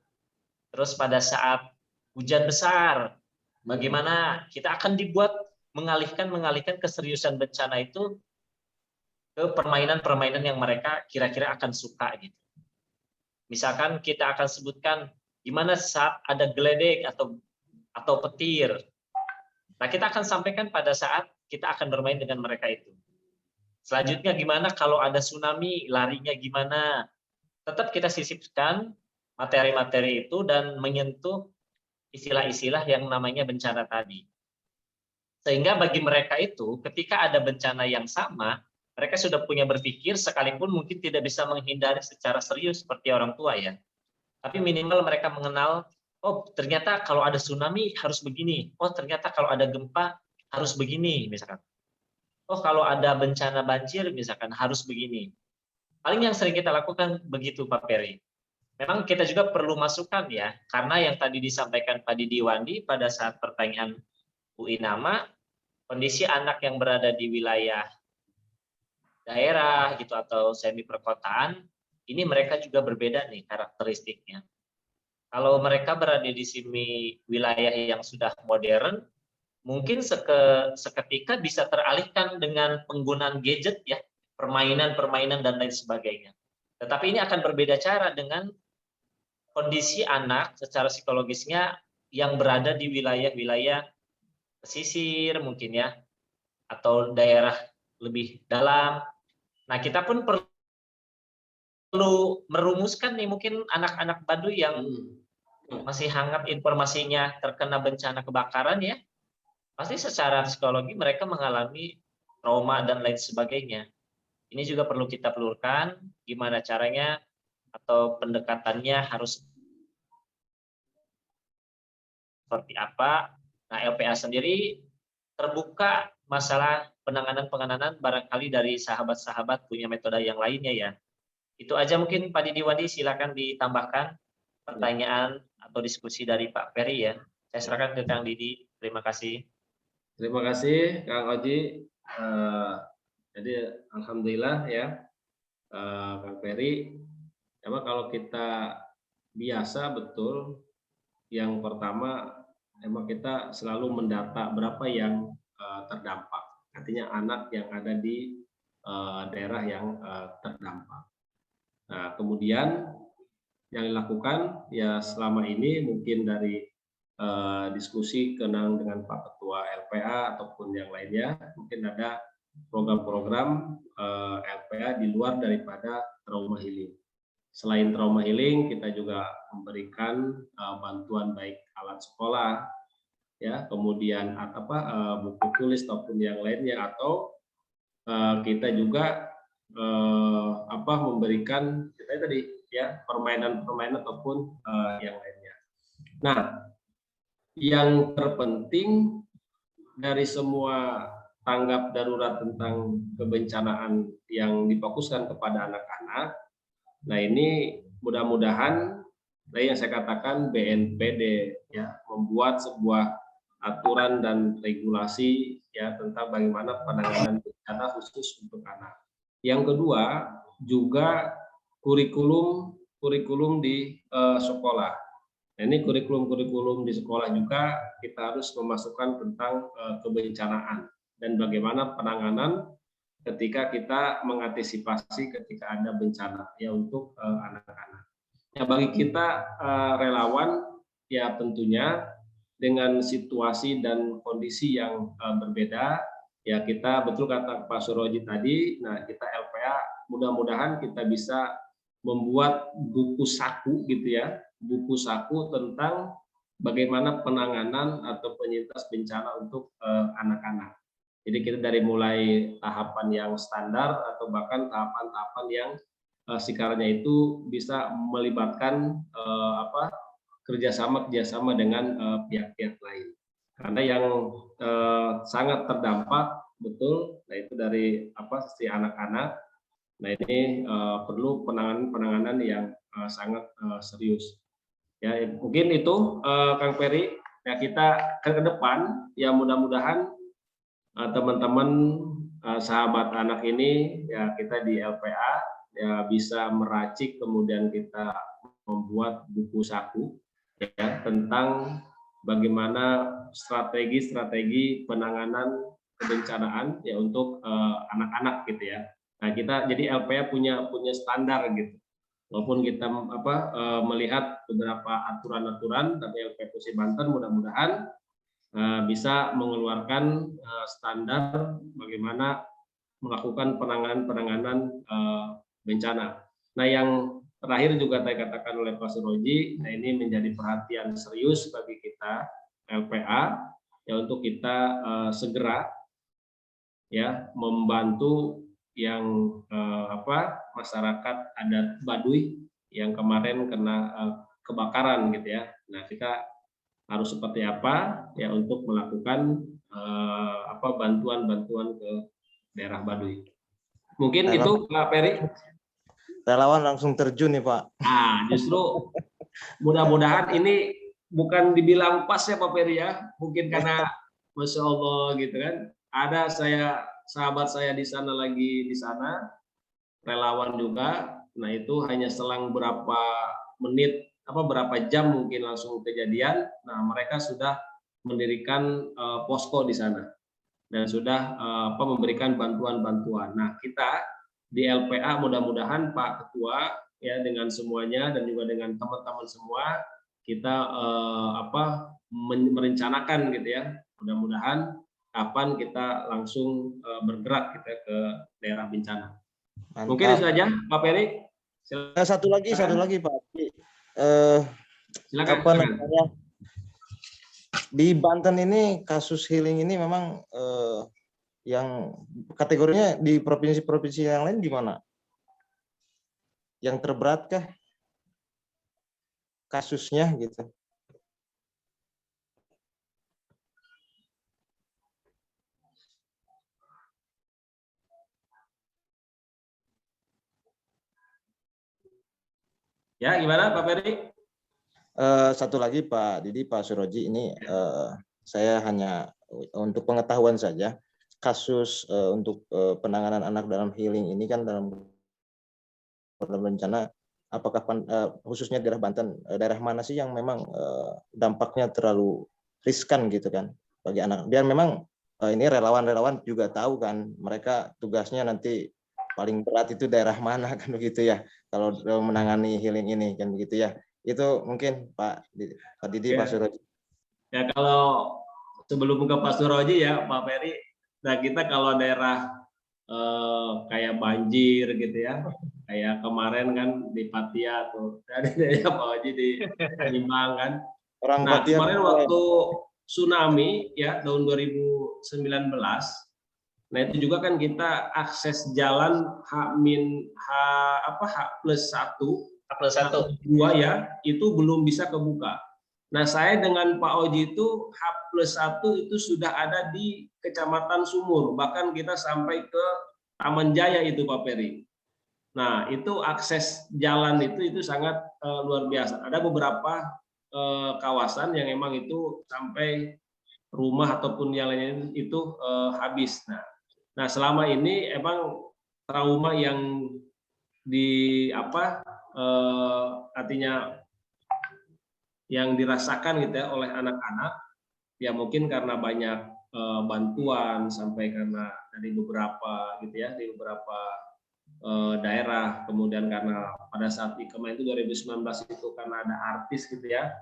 terus pada saat hujan besar, bagaimana kita akan dibuat mengalihkan keseriusan bencana itu ke permainan-permainan yang mereka kira-kira akan suka gitu. Misalkan kita akan sebutkan gimana saat ada geledek atau petir. Nah, kita akan sampaikan pada saat kita akan bermain dengan mereka itu. Selanjutnya gimana kalau ada tsunami, larinya gimana? Tetap kita sisipkan materi-materi itu dan menyentuh istilah-istilah yang namanya bencana tadi. Sehingga bagi mereka itu, ketika ada bencana yang sama, mereka sudah punya berpikir sekalipun mungkin tidak bisa menghindari secara serius seperti orang tua ya. Tapi minimal mereka mengenal, oh ternyata kalau ada tsunami harus begini, oh ternyata kalau ada gempa harus begini misalkan. Oh kalau ada bencana banjir misalkan harus begini. Paling yang sering kita lakukan begitu Pak Peri. Memang kita juga perlu masukan ya, karena yang tadi disampaikan Pak Didi Wandi pada saat pertanyaan UI Nama, kondisi anak yang berada di wilayah daerah gitu atau semi perkotaan, ini mereka juga berbeda nih karakteristiknya. Kalau mereka berada di sini wilayah yang sudah modern, mungkin seketika bisa teralihkan dengan penggunaan gadget ya, permainan-permainan dan lain sebagainya. Tetapi ini akan berbeda cara dengan kondisi anak secara psikologisnya yang berada di wilayah-wilayah pesisir mungkin ya, atau daerah lebih dalam. Nah, kita pun perlu merumuskan nih mungkin anak-anak Baduy yang masih hangat informasinya terkena bencana kebakaran ya, pasti secara psikologi mereka mengalami trauma dan lain sebagainya. Ini juga perlu kita pelurkan gimana caranya atau pendekatannya harus seperti apa. Nah, LPA sendiri terbuka masalah penanganan barangkali dari sahabat-sahabat punya metode yang lainnya ya. Itu aja mungkin Pak Didiwandi, silakan ditambahkan pertanyaan atau diskusi dari Pak Ferry ya. Saya serahkan ke Kang Didi. Terima kasih. Terima kasih Kang Oji. Jadi alhamdulillah ya Kang Ferry. Emang kalau kita biasa betul, yang pertama emang kita selalu mendata berapa yang terdampak. Artinya anak yang ada di daerah yang terdampak. Nah, kemudian yang dilakukan ya selama ini mungkin dari diskusi kenang dengan Pak Ketua LPA ataupun yang lainnya, mungkin ada program-program LPA di luar daripada trauma healing. Selain trauma healing, kita juga memberikan bantuan baik alat sekolah, ya, kemudian buku tulis ataupun yang lainnya, atau kita juga memberikan kita tadi ya permainan-permainan ataupun yang lainnya. Nah, yang terpenting dari semua tanggap darurat tentang kebencanaan yang difokuskan kepada anak-anak, nah ini mudah-mudahan yang saya katakan BNPD ya membuat sebuah aturan dan regulasi ya tentang bagaimana penanganan bencana khusus untuk anak. Yang kedua juga kurikulum di sekolah. Nah, ini kurikulum di sekolah juga kita harus memasukkan tentang kebencanaan dan bagaimana penanganan ketika kita mengantisipasi ketika ada bencana ya untuk anak-anak. Ya bagi kita relawan ya tentunya dengan situasi dan kondisi yang berbeda ya kita betul kata Pak Suroji tadi. Nah kita LPA mudah-mudahan kita bisa membuat buku saku gitu ya, buku saku tentang bagaimana penanganan atau penyintas bencana untuk anak-anak. Jadi kita dari mulai tahapan yang standar atau bahkan tahapan-tahapan yang sekiranya itu bisa melibatkan kerjasama dengan pihak-pihak lain. Karena yang sangat terdampak betul, nah itu dari sisi anak-anak. Nah ini perlu penanganan yang sangat serius. Ya mungkin itu Kang Ferry. Ya kita ke depan ya mudah-mudahan teman-teman sahabat anak ini ya kita di LPA ya bisa meracik kemudian kita membuat buku saku ya tentang bagaimana strategi penanganan kebencanaan ya untuk anak-anak gitu ya. Nah kita jadi LPA punya standar gitu. Walaupun kita melihat beberapa aturan-aturan, tapi LPA Provinsi Banten mudah-mudahan bisa mengeluarkan standar bagaimana melakukan penanganan bencana. Nah yang terakhir juga saya katakan oleh Pak Suroji, nah ini menjadi perhatian serius bagi kita LPA ya untuk kita segera ya membantu yang masyarakat adat Baduy yang kemarin kena kebakaran gitu ya. Nah kita harus seperti apa ya untuk melakukan bantuan ke daerah Baduy. Mungkin itu Pak Ferry. Relawan langsung terjun nih Pak. Nah justru mudah-mudahan ini bukan dibilang pas ya Pak Ferry ya. Mungkin karena Masya Allah gitu kan. Ada sahabat saya di sana relawan juga Nah itu hanya selang berapa menit, berapa jam mungkin langsung kejadian. Nah mereka sudah mendirikan posko di sana dan sudah memberikan bantuan-bantuan. Nah kita di LPA mudah-mudahan Pak Ketua ya dengan semuanya dan juga dengan teman-teman semua kita merencanakan gitu ya. Mudah-mudahan kapan kita langsung bergerak kita ke daerah bencana. Mantap. Mungkin itu saja Pak Peri. Satu lagi Pak. Silakan. Apa namanya? Di Banten ini kasus healing ini memang yang kategorinya di provinsi-provinsi yang lain gimana? Yang terberat kah kasusnya gitu? Ya, gimana Pak Ferry? Satu lagi Pak Didi, Pak Suroji, ini saya hanya untuk pengetahuan saja, kasus untuk penanganan anak dalam healing ini kan dalam bencana, apakah khususnya daerah Banten, daerah mana sih yang memang dampaknya terlalu riskan gitu kan bagi anak? Biar memang ini relawan-relawan juga tahu kan, mereka tugasnya nanti paling berat itu daerah mana kan begitu ya, kalau menangani healing ini kan begitu ya. Itu mungkin Pak Didi, ya. Pak Suroji. Ya kalau sebelum ke Pak Suroji ya Pak Ferry, nah kita kalau daerah kayak banjir gitu ya, kayak kemarin kan di Patia tuh, dari Pak Oji di Limbang kan. Nah kemarin waktu tsunami ya tahun 2019, nah itu juga kan kita akses jalan H+1 ya, itu belum bisa kebuka. Nah saya dengan Pak Oji itu H+1 itu sudah ada di Kecamatan Sumur, bahkan kita sampai ke Taman Jaya itu Pak Peri. Nah itu akses jalan itu sangat luar biasa. Ada beberapa kawasan yang emang itu sampai rumah ataupun yang lainnya itu habis. Nah selama ini emang trauma yang artinya yang dirasakan gitu ya oleh anak-anak ya mungkin karena banyak bantuan sampai karena dari beberapa gitu ya di beberapa daerah, kemudian karena pada saat kemarin itu 2019 itu karena ada artis gitu ya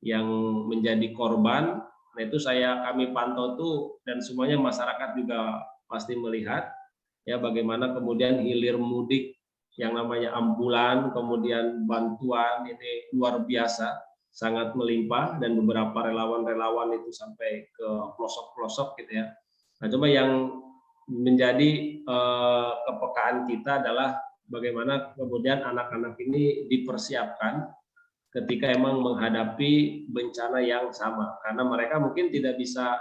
yang menjadi korban. Nah itu kami pantau tuh dan semuanya masyarakat juga pasti melihat ya bagaimana kemudian hilir mudik yang namanya ambulan, kemudian bantuan ini luar biasa, sangat melimpah dan beberapa relawan-relawan itu sampai ke pelosok-pelosok gitu ya. Nah, cuma yang menjadi kepekaan kita adalah bagaimana kemudian anak-anak ini dipersiapkan ketika emang menghadapi bencana yang sama, karena mereka mungkin tidak bisa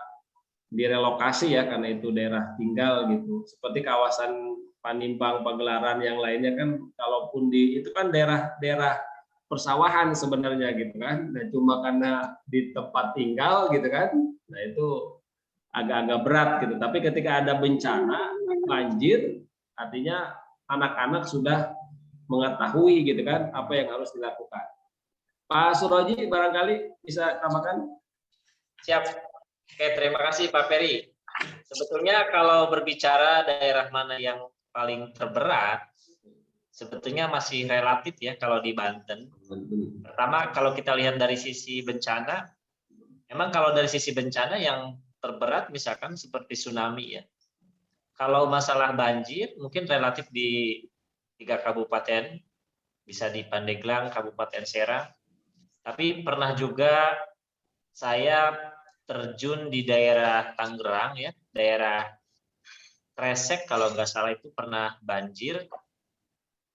direlokasi ya karena itu daerah tinggal gitu. Seperti kawasan Panimbang, Pagelaran yang lainnya kan kalaupun itu kan daerah persawahan sebenarnya gitu kan. Nah, cuma karena di tempat tinggal gitu kan. Nah, itu agak-agak berat gitu. Tapi ketika ada bencana, banjir, artinya anak-anak sudah mengetahui gitu kan apa yang harus dilakukan. Pak Suroji barangkali bisa tambahkan? Siap. Oke, terima kasih Pak Ferry. Sebetulnya kalau berbicara daerah mana yang paling terberat, sebetulnya masih relatif ya kalau di Banten. Pertama kalau kita lihat dari sisi bencana, memang kalau dari sisi bencana yang terberat misalkan seperti tsunami ya. Kalau masalah banjir mungkin relatif di 3 kabupaten, bisa di Pandeglang, Kabupaten Serang. Tapi pernah juga saya terjun di daerah Tangerang ya, daerah Kresek kalau nggak salah itu pernah banjir.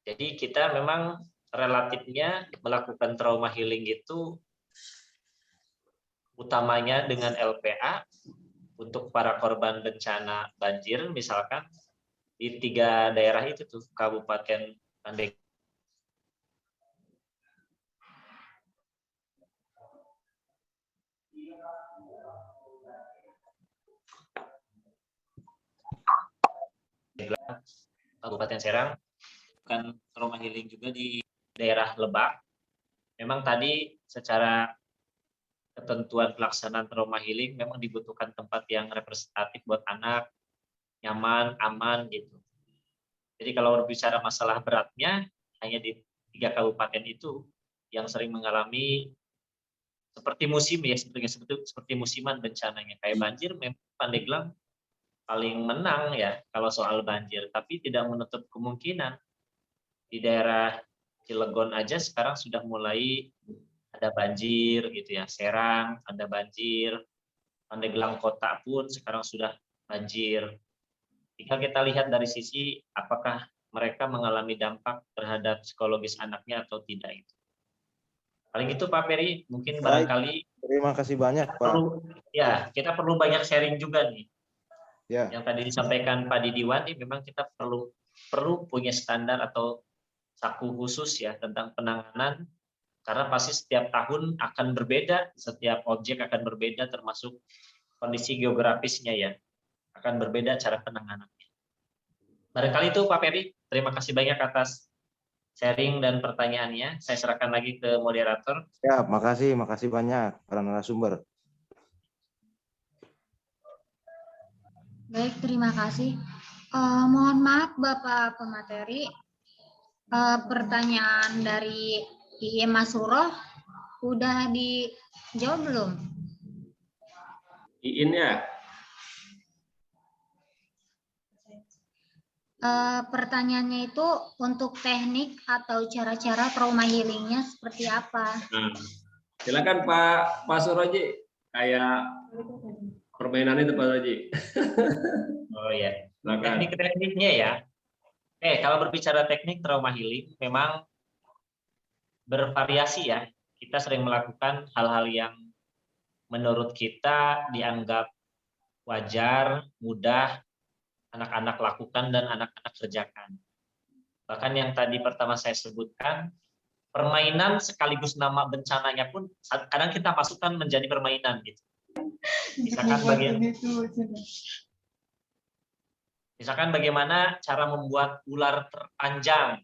Jadi kita memang relatifnya melakukan trauma healing itu utamanya dengan LPA untuk para korban bencana banjir, misalkan di 3 daerah itu tuh, Kabupaten Pandeglang, Kabupaten Serang, melakukan trauma healing juga di daerah Lebak. Memang tadi secara ketentuan pelaksanaan trauma healing memang dibutuhkan tempat yang representatif buat anak, nyaman, aman gitu. Jadi kalau berbicara masalah beratnya, hanya di 3 kabupaten itu yang sering mengalami seperti musim ya, seperti musiman bencananya. Kayak banjir, memang Pandeglang paling menang ya kalau soal banjir, tapi tidak menutup kemungkinan di daerah Cilegon aja sekarang sudah mulai ada banjir gitu ya, Serang ada banjir, Pandeglang kota pun sekarang sudah banjir. Tinggal kita lihat dari sisi apakah mereka mengalami dampak terhadap psikologis anaknya atau tidak itu. Paling itu Pak Peri, mungkin barangkali Terima kasih banyak Pak. Kita perlu banyak sharing juga nih. Ya. Yang tadi disampaikan Pak Didiwan, ini memang kita perlu punya standar atau saku khusus ya tentang penanganan, karena pasti setiap tahun akan berbeda, setiap objek akan berbeda, termasuk kondisi geografisnya ya, akan berbeda cara penanganannya. Barangkali itu Pak Peri, terima kasih banyak atas sharing dan pertanyaannya. Saya serahkan lagi ke moderator. Ya, makasih banyak para narasumber. Baik, terima kasih. Mohon maaf Bapak pemateri, pertanyaan dari IE Mas Suroh udah dijawab belum? Iin ya. Pertanyaannya itu untuk teknik atau cara-cara trauma healingnya seperti apa? Nah, silakan Pak Suroji, kayak permainan itu Pak Suroji. Oh ya, Silakan. teknik-tekniknya ya. Kalau berbicara teknik trauma healing memang bervariasi ya. Kita sering melakukan hal-hal yang menurut kita dianggap wajar, mudah, anak-anak lakukan dan anak-anak kerjakan. Bahkan yang tadi pertama saya sebutkan, permainan sekaligus nama bencananya pun kadang kita masukkan menjadi permainan gitu. Misalkan bagaimana cara membuat ular terpanjang.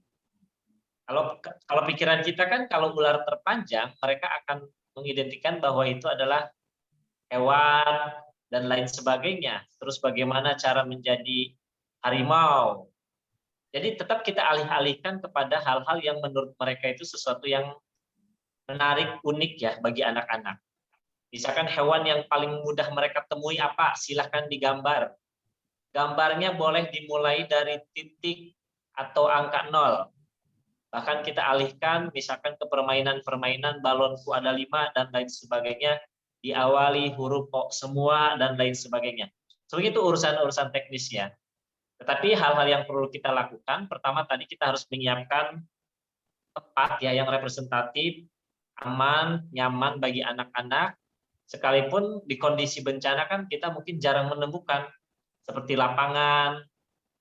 Kalau pikiran kita kan kalau ular terpanjang, mereka akan mengidentikan bahwa itu adalah hewan dan lain sebagainya. Terus bagaimana cara menjadi harimau. Jadi tetap kita alih-alihkan kepada hal-hal yang menurut mereka itu sesuatu yang menarik, unik ya bagi anak-anak. Misalkan hewan yang paling mudah mereka temui apa? Silahkan digambar. Gambarnya boleh dimulai dari titik atau angka 0. Bahkan kita alihkan misalkan ke permainan-permainan balonku ada 5 dan lain sebagainya. Diawali huruf O semua dan lain sebagainya. Begitu urusan-urusan teknisnya. Tetapi hal-hal yang perlu kita lakukan, pertama tadi kita harus menyiapkan tempat ya yang representatif, aman, nyaman bagi anak-anak. Sekalipun di kondisi bencana kan kita mungkin jarang menemukan seperti lapangan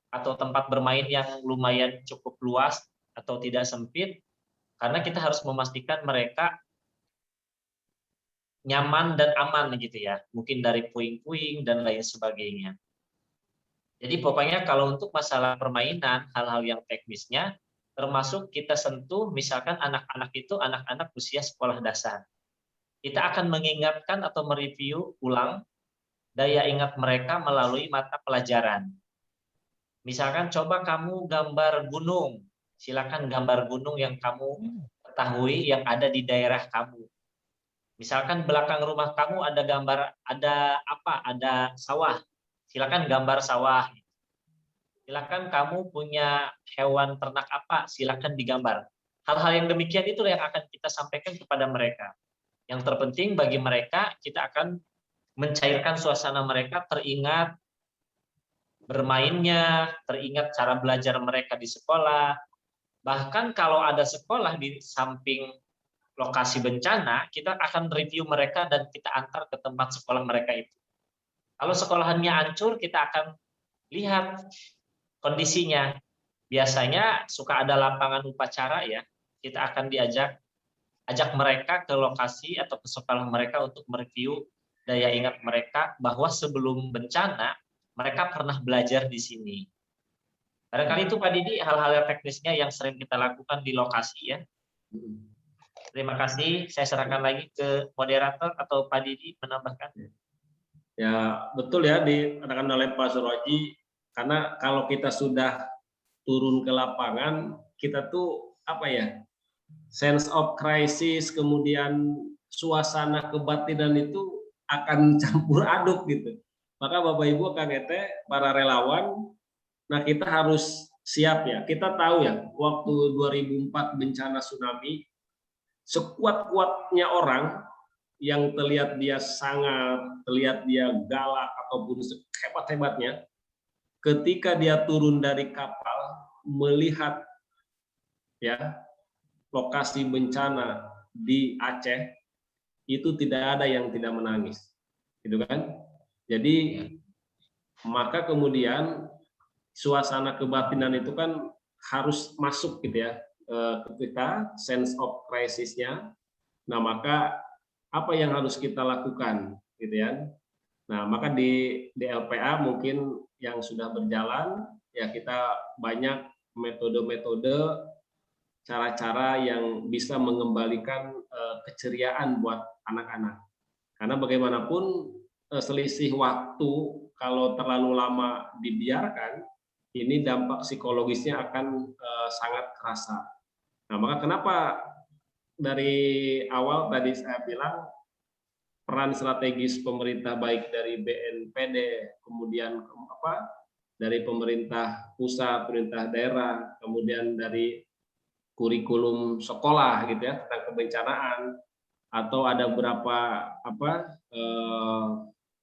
atau tempat bermain yang lumayan cukup luas atau tidak sempit, karena kita harus memastikan mereka nyaman dan aman gitu ya, mungkin dari puing-puing dan lain sebagainya. Jadi pokoknya kalau untuk masalah permainan, hal-hal yang teknisnya, termasuk kita sentuh, misalkan anak-anak itu anak-anak usia sekolah dasar. Kita akan mengingatkan atau mereview ulang daya ingat mereka melalui mata pelajaran. Misalkan coba kamu gambar gunung, silakan gambar gunung yang kamu ketahui yang ada di daerah kamu. Misalkan belakang rumah kamu ada gambar, ada sawah, silakan gambar sawah. Silakan kamu punya hewan ternak apa, silakan digambar. Hal-hal yang demikian itu yang akan kita sampaikan kepada mereka. Yang terpenting bagi mereka, kita akan mencairkan suasana mereka, teringat bermainnya, teringat cara belajar mereka di sekolah. Bahkan kalau ada sekolah di samping lokasi bencana, kita akan review mereka dan kita antar ke tempat sekolah mereka itu. Kalau sekolahannya hancur, kita akan lihat kondisinya. Biasanya suka ada lapangan upacara ya, kita akan ajak mereka ke lokasi atau ke sekolah mereka untuk mereview daya ingat mereka bahwa sebelum bencana mereka pernah belajar di sini. Barangkali itu Pak Didi hal-hal teknisnya yang sering kita lakukan di lokasi ya. Terima kasih. Saya serahkan lagi ke moderator atau Pak Didi menambahkan. Ya betul ya dikatakan oleh Pak Suroji, karena kalau kita sudah turun ke lapangan, kita tuh apa ya, sense of crisis, kemudian suasana kebatinan itu akan campur aduk gitu. Maka Bapak Ibu Kang Ete, para relawan, nah kita harus siap ya. Kita tahu ya, waktu 2004 bencana tsunami, sekuat-kuatnya orang yang terlihat dia sangat, terlihat dia galak ataupun hebat-hebatnya, ketika dia turun dari kapal melihat ya lokasi bencana di Aceh, itu tidak ada yang tidak menangis, gitu kan? Jadi maka kemudian suasana kebatinan itu kan harus masuk gitu ya ketika sense of crisis-nya. Nah maka apa yang harus kita lakukan gitu ya. Nah maka di LPA mungkin yang sudah berjalan ya, kita banyak metode-metode, cara-cara yang bisa mengembalikan keceriaan buat anak-anak. Karena bagaimanapun selisih waktu kalau terlalu lama dibiarkan, ini dampak psikologisnya akan sangat kerasa. Nah, maka kenapa dari awal tadi saya bilang peran strategis pemerintah baik dari BNPD, kemudian dari pemerintah pusat, pemerintah daerah, kemudian dari kurikulum sekolah gitu ya tentang kebencanaan, atau ada beberapa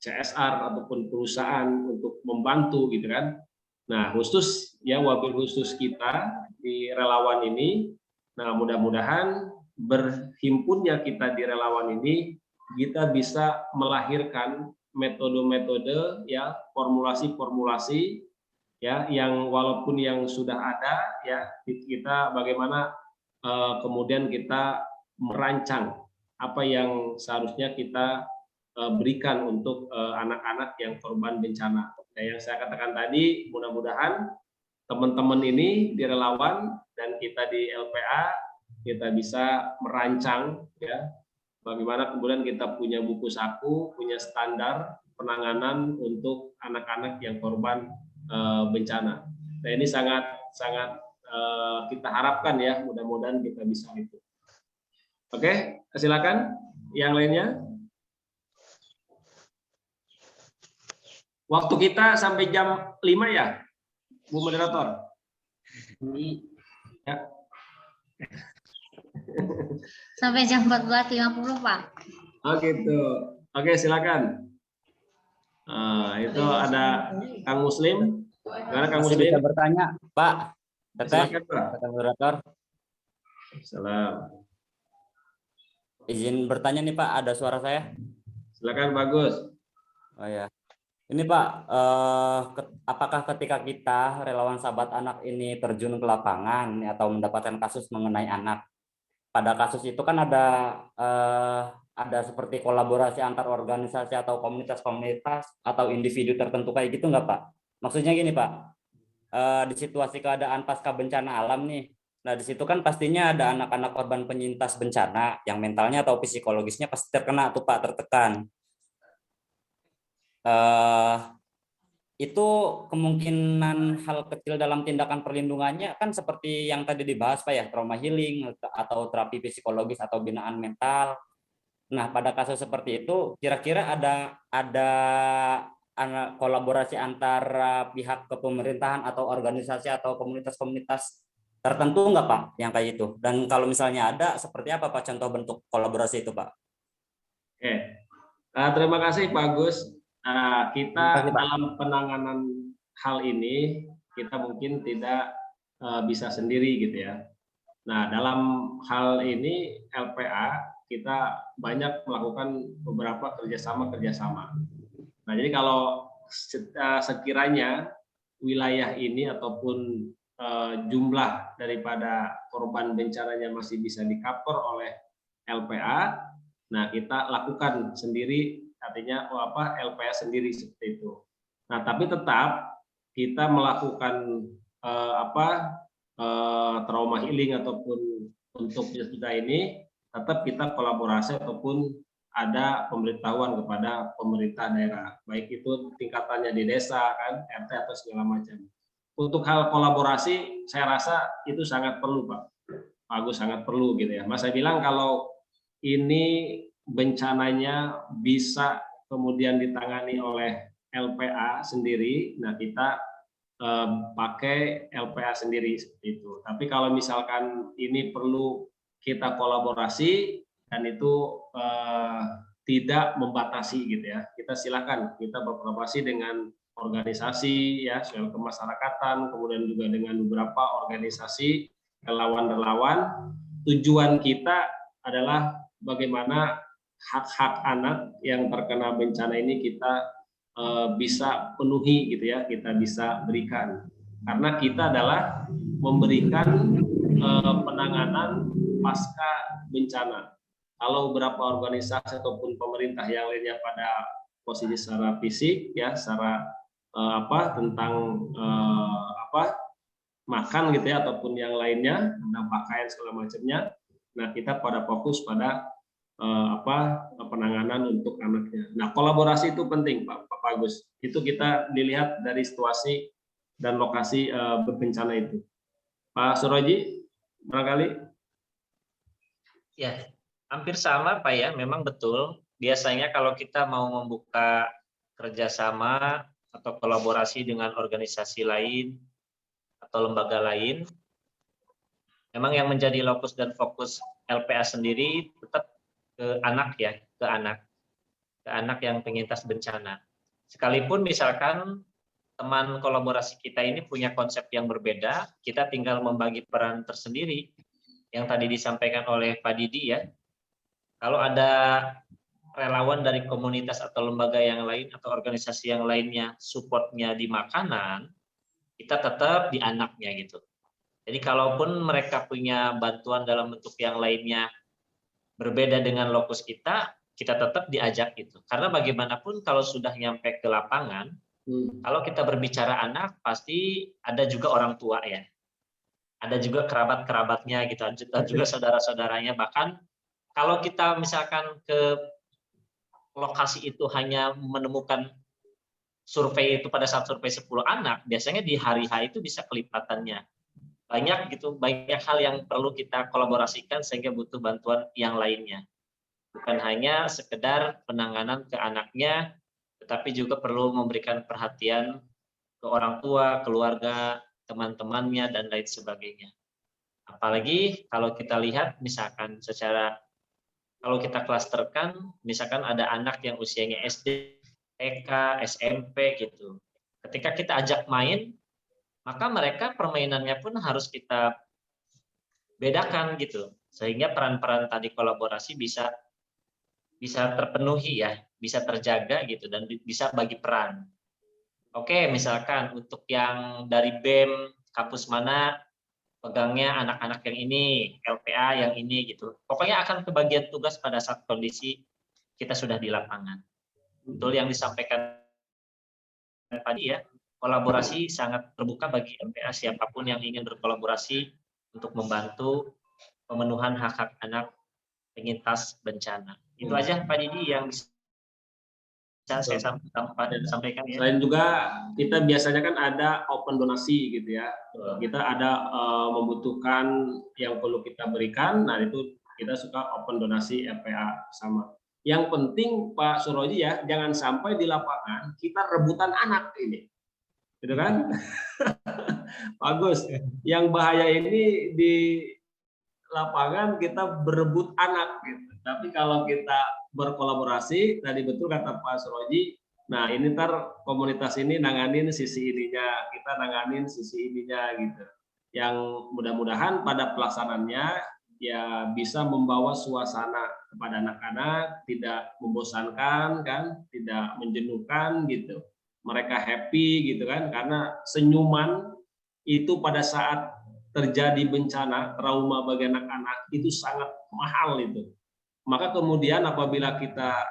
CSR ataupun perusahaan untuk membantu gitu kan. Nah khusus ya wabil khusus kita di relawan ini, nah mudah-mudahan berhimpunnya kita di relawan ini kita bisa melahirkan metode-metode ya, formulasi-formulasi ya yang walaupun yang sudah ada ya, kita bagaimana kemudian kita merancang apa yang seharusnya kita berikan untuk anak-anak yang korban bencana. Nah, yang saya katakan tadi, mudah-mudahan teman-teman ini di relawan dan kita di LPA kita bisa merancang ya bagaimana kemudian kita punya buku saku, punya standar penanganan untuk anak-anak yang korban bencana. Nah, ini sangat kita harapkan ya, mudah-mudahan kita bisa itu. Oke, silakan yang lainnya. Waktu kita sampai jam 5 ya, Bu Moderator? Ya. Sampai jam 14.50, Pak. Oh gitu. Oke, silakan. Itu ada Kang Muslim. Gimana Kang Masih Muslim? bisa bertanya, Pak. Silakan, Pak. Moderator. Salam. Izin bertanya nih Pak, ada suara saya? Silakan, bagus. Oh ya. Ini Pak, apakah ketika kita relawan sahabat anak ini terjun ke lapangan atau mendapatkan kasus mengenai anak, pada kasus itu kan ada seperti kolaborasi antar organisasi atau komunitas-komunitas atau individu tertentu kayak gitu nggak Pak? Maksudnya gini Pak, di situasi keadaan pasca bencana alam nih, nah di situ kan pastinya ada anak-anak korban penyintas bencana yang mentalnya atau psikologisnya pasti terkena tuh Pak, tertekan. Itu kemungkinan hal kecil dalam tindakan perlindungannya kan seperti yang tadi dibahas Pak ya, trauma healing atau terapi psikologis atau binaan mental. Nah pada kasus seperti itu kira-kira ada kolaborasi antara pihak kepemerintahan atau organisasi atau komunitas-komunitas tertentu nggak Pak yang kayak itu? Dan kalau misalnya ada, seperti apa Pak contoh bentuk kolaborasi itu Pak? Oke, terima kasih Pak Agus. Kita dalam penanganan hal ini kita mungkin tidak bisa sendiri gitu ya. Nah dalam hal ini LPA kita banyak melakukan beberapa kerjasama. Nah jadi kalau sekiranya wilayah ini ataupun jumlah daripada korban bencananya masih bisa di-cover oleh LPA, nah kita lakukan sendiri, artinya LPA sendiri seperti itu. Nah tapi tetap kita melakukan trauma healing ataupun untuk kita ini tetap kita kolaborasi ataupun ada pemberitahuan kepada pemerintah daerah, baik itu tingkatannya di desa kan, RT atau segala macam. Untuk hal kolaborasi, saya rasa itu sangat perlu, Pak Agus, sangat perlu gitu ya. Mas saya bilang kalau ini bencananya bisa kemudian ditangani oleh LPA sendiri, nah kita pakai LPA sendiri seperti itu. Tapi kalau misalkan ini perlu kita kolaborasi dan itu tidak membatasi gitu ya, kita silakan kita berkolaborasi dengan organisasi ya, soal kemasyarakatan, kemudian juga dengan beberapa organisasi relawan-relawan. Tujuan kita adalah bagaimana hak-hak anak yang terkena bencana ini kita bisa penuhi gitu ya, kita bisa berikan. Karena kita adalah memberikan penanganan pasca bencana. Kalau beberapa organisasi ataupun pemerintah yang lainnya pada posisi secara fisik ya, secara tentang makan gitu ya, ataupun yang lainnya, tentang pakaian segala macamnya. Nah, kita pada fokus pada penanganan untuk anaknya. Nah, kolaborasi itu penting, Pak Agus. Itu kita dilihat dari situasi dan lokasi bencana itu. Pak Suroji, barangkali? Ya, hampir sama Pak ya, memang betul. Biasanya kalau kita mau membuka kerjasama atau kolaborasi dengan organisasi lain atau lembaga lain, memang yang menjadi lokus dan fokus LPA sendiri tetap ke anak ya, ke anak yang penyintas bencana. Sekalipun misalkan teman kolaborasi kita ini punya konsep yang berbeda, kita tinggal membagi peran tersendiri yang tadi disampaikan oleh Pak Didi ya. Kalau ada relawan dari komunitas atau lembaga yang lain atau organisasi yang lainnya supportnya di makanan, kita tetap di anaknya gitu. Jadi kalaupun mereka punya bantuan dalam bentuk yang lainnya berbeda dengan lokus kita tetap diajak gitu. Karena bagaimanapun kalau sudah nyampe ke lapangan, kalau kita berbicara anak pasti ada juga orang tua ya. Ada juga kerabat-kerabatnya gitu, ada juga saudara-saudaranya. Bahkan kalau kita misalkan ke lokasi itu hanya menemukan survei itu pada saat survei 10 anak, biasanya di hari H itu bisa kelipatannya. Banyak gitu, banyak hal yang perlu kita kolaborasikan sehingga butuh bantuan yang lainnya. Bukan hanya sekedar penanganan ke anaknya, tetapi juga perlu memberikan perhatian ke orang tua, keluarga, teman-temannya, dan lain sebagainya. Apalagi kalau kita lihat misalkan kalau kita klasterkan, misalkan ada anak yang usianya SD, TK, SMP gitu. Ketika kita ajak main, maka mereka permainannya pun harus kita bedakan gitu. Sehingga peran-peran tadi kolaborasi bisa terpenuhi ya, bisa terjaga gitu, dan bisa bagi peran. Oke, misalkan untuk yang dari BEM, kampus mana, pegangnya anak-anak yang ini, LPA yang ini gitu. Pokoknya akan kebagian tugas pada saat kondisi kita sudah di lapangan. Betul yang disampaikan tadi ya, kolaborasi sangat terbuka bagi LPA, siapapun yang ingin berkolaborasi untuk membantu pemenuhan hak-hak anak penyintas bencana. Itu aja Pak Didi yang bisa saya sampaikan ya. Selain juga kita biasanya kan ada open donasi gitu ya. Kita ada membutuhkan yang perlu kita berikan, nah itu kita suka open donasi LPA sama. Yang penting Pak Suroji ya, jangan sampai di lapangan kita rebutan anak ini. Gitu kan? Bagus. Yang bahaya ini di lapangan kita berebut anak gitu. Tapi kalau kita berkolaborasi, tadi betul kata Pak Suroji, nah ini ntar komunitas ini nanganin sisi ininya, kita nanganin sisi ininya gitu. Yang mudah-mudahan pada pelaksanaannya ya bisa membawa suasana kepada anak-anak, tidak membosankan kan, tidak menjenuhkan gitu. Mereka happy gitu kan, karena senyuman itu pada saat terjadi bencana, trauma bagi anak-anak itu sangat mahal itu. Maka kemudian apabila kita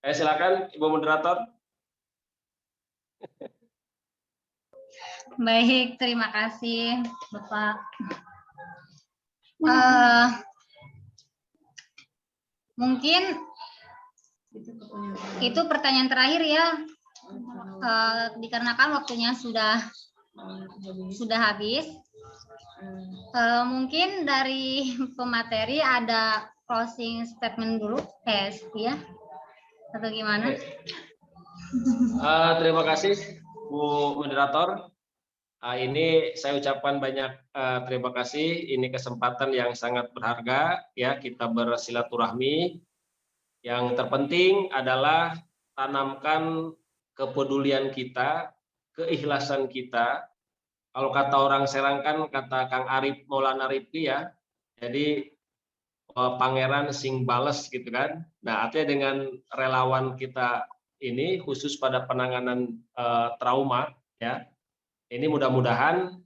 Silakan Ibu Moderator. Baik, terima kasih Bapak. Mungkin itu pertanyaan terakhir ya, dikarenakan waktunya sudah habis. Mungkin dari pemateri ada closing statement dulu, ya, atau gimana? Terima kasih Bu Moderator. Ini saya ucapkan banyak terima kasih. Ini kesempatan yang sangat berharga ya, kita bersilaturahmi. Yang terpenting adalah tanamkan kepedulian kita, keikhlasan kita. Kalau kata orang Serang kan kata Kang Arif Maulana Rifki ya. Jadi pangeran sing bales gitu kan. Nah, artinya dengan relawan kita ini khusus pada penanganan trauma ya. Ini mudah-mudahan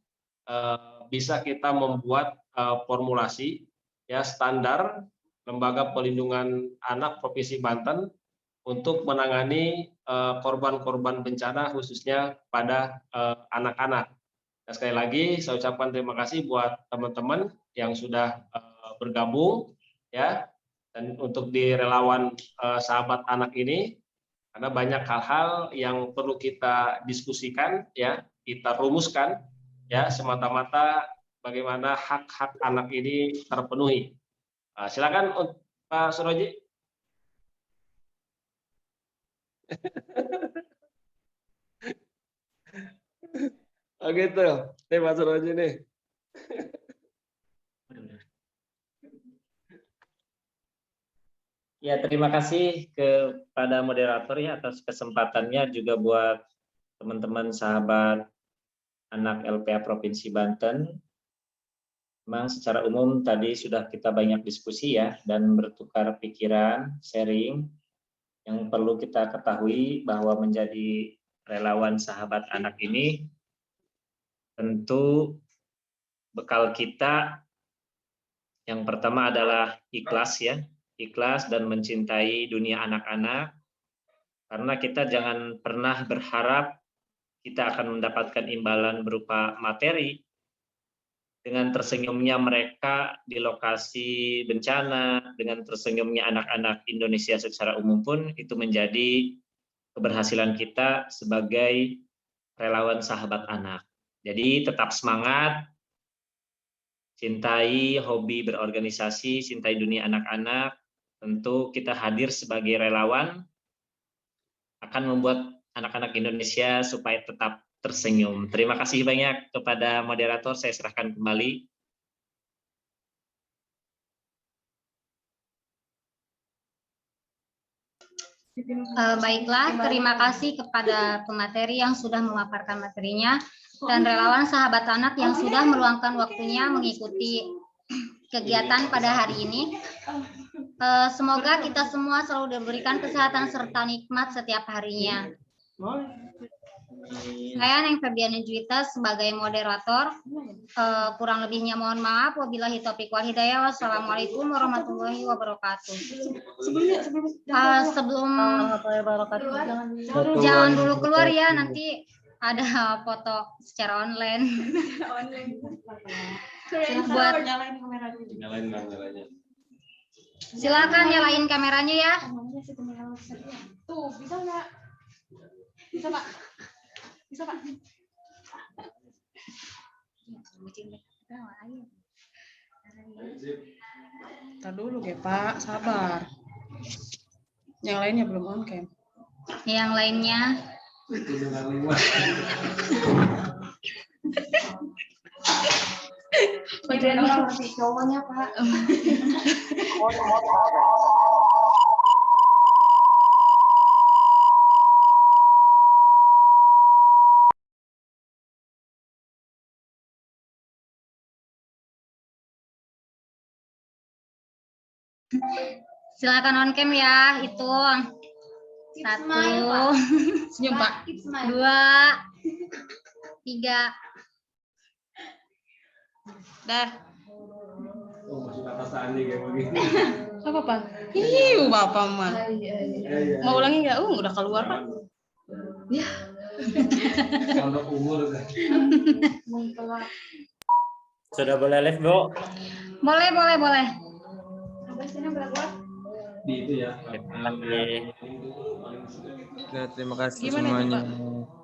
bisa kita membuat formulasi ya standar Lembaga Perlindungan Anak Provinsi Banten untuk menangani korban-korban bencana khususnya pada anak-anak. Nah, sekali lagi saya ucapkan terima kasih buat teman-teman yang sudah bergabung ya, dan untuk di relawan sahabat anak ini, karena banyak hal-hal yang perlu kita diskusikan ya, kita rumuskan ya, semata-mata bagaimana hak-hak anak ini terpenuhi. Silakan Pak Suroji. Oh gitu, nih Pak Suroji nih. Ya, terima kasih kepada moderator ya atas kesempatannya, juga buat teman-teman sahabat anak LPA Provinsi Banten. Memang secara umum tadi sudah kita banyak diskusi ya, dan bertukar pikiran, sharing. Yang perlu kita ketahui bahwa menjadi relawan sahabat anak ini tentu bekal kita yang pertama adalah ikhlas ya, ikhlas dan mencintai dunia anak-anak, karena kita jangan pernah berharap kita akan mendapatkan imbalan berupa materi. Dengan tersenyumnya mereka di lokasi bencana, dengan tersenyumnya anak-anak Indonesia secara umum pun itu menjadi keberhasilan kita sebagai relawan sahabat anak. Jadi tetap semangat, cintai hobi berorganisasi, cintai dunia anak-anak. Tentu kita hadir sebagai relawan akan membuat anak-anak Indonesia supaya tetap tersenyum. Terima kasih banyak kepada moderator, saya serahkan kembali. Baiklah, terima kasih kepada pemateri yang sudah memaparkan materinya dan relawan sahabat anak yang sudah meluangkan waktunya mengikuti kegiatan pada hari ini. Semoga kita semua selalu diberikan kesehatan serta nikmat setiap harinya. Saya Neng Febiana Juwita sebagai moderator. Kurang lebihnya mohon maaf. Wabillahi taufiq wal hidayah. Wassalamualaikum warahmatullahi wabarakatuh. Sebelum jangan dulu keluar ya, nanti ada foto secara online. Buat Nyalain kameranya. silakan nyalain kameranya ya. Tuh, bisa nggak? Bisa Pak. Bisa Pak. Ntar dulu ya Pak, sabar. Yang lainnya belum on cam. Yang lainnya. Bagian orang masih cowoknya Pak. Silakan on cam ya, itu 1, Senyum Pak. 2, 3. Dah. Oh, masuk kata Sandi kayak begini. Apa Pak? Hiu Bapak mah. Mau ulangi nggak? Udah keluar Pak. Ya. Kalau umur kan. Sudah boleh live, Bu? Boleh, boleh, boleh. Di itu ya. Terima kasih. Terima kasih Gimana itu, semuanya. Pak?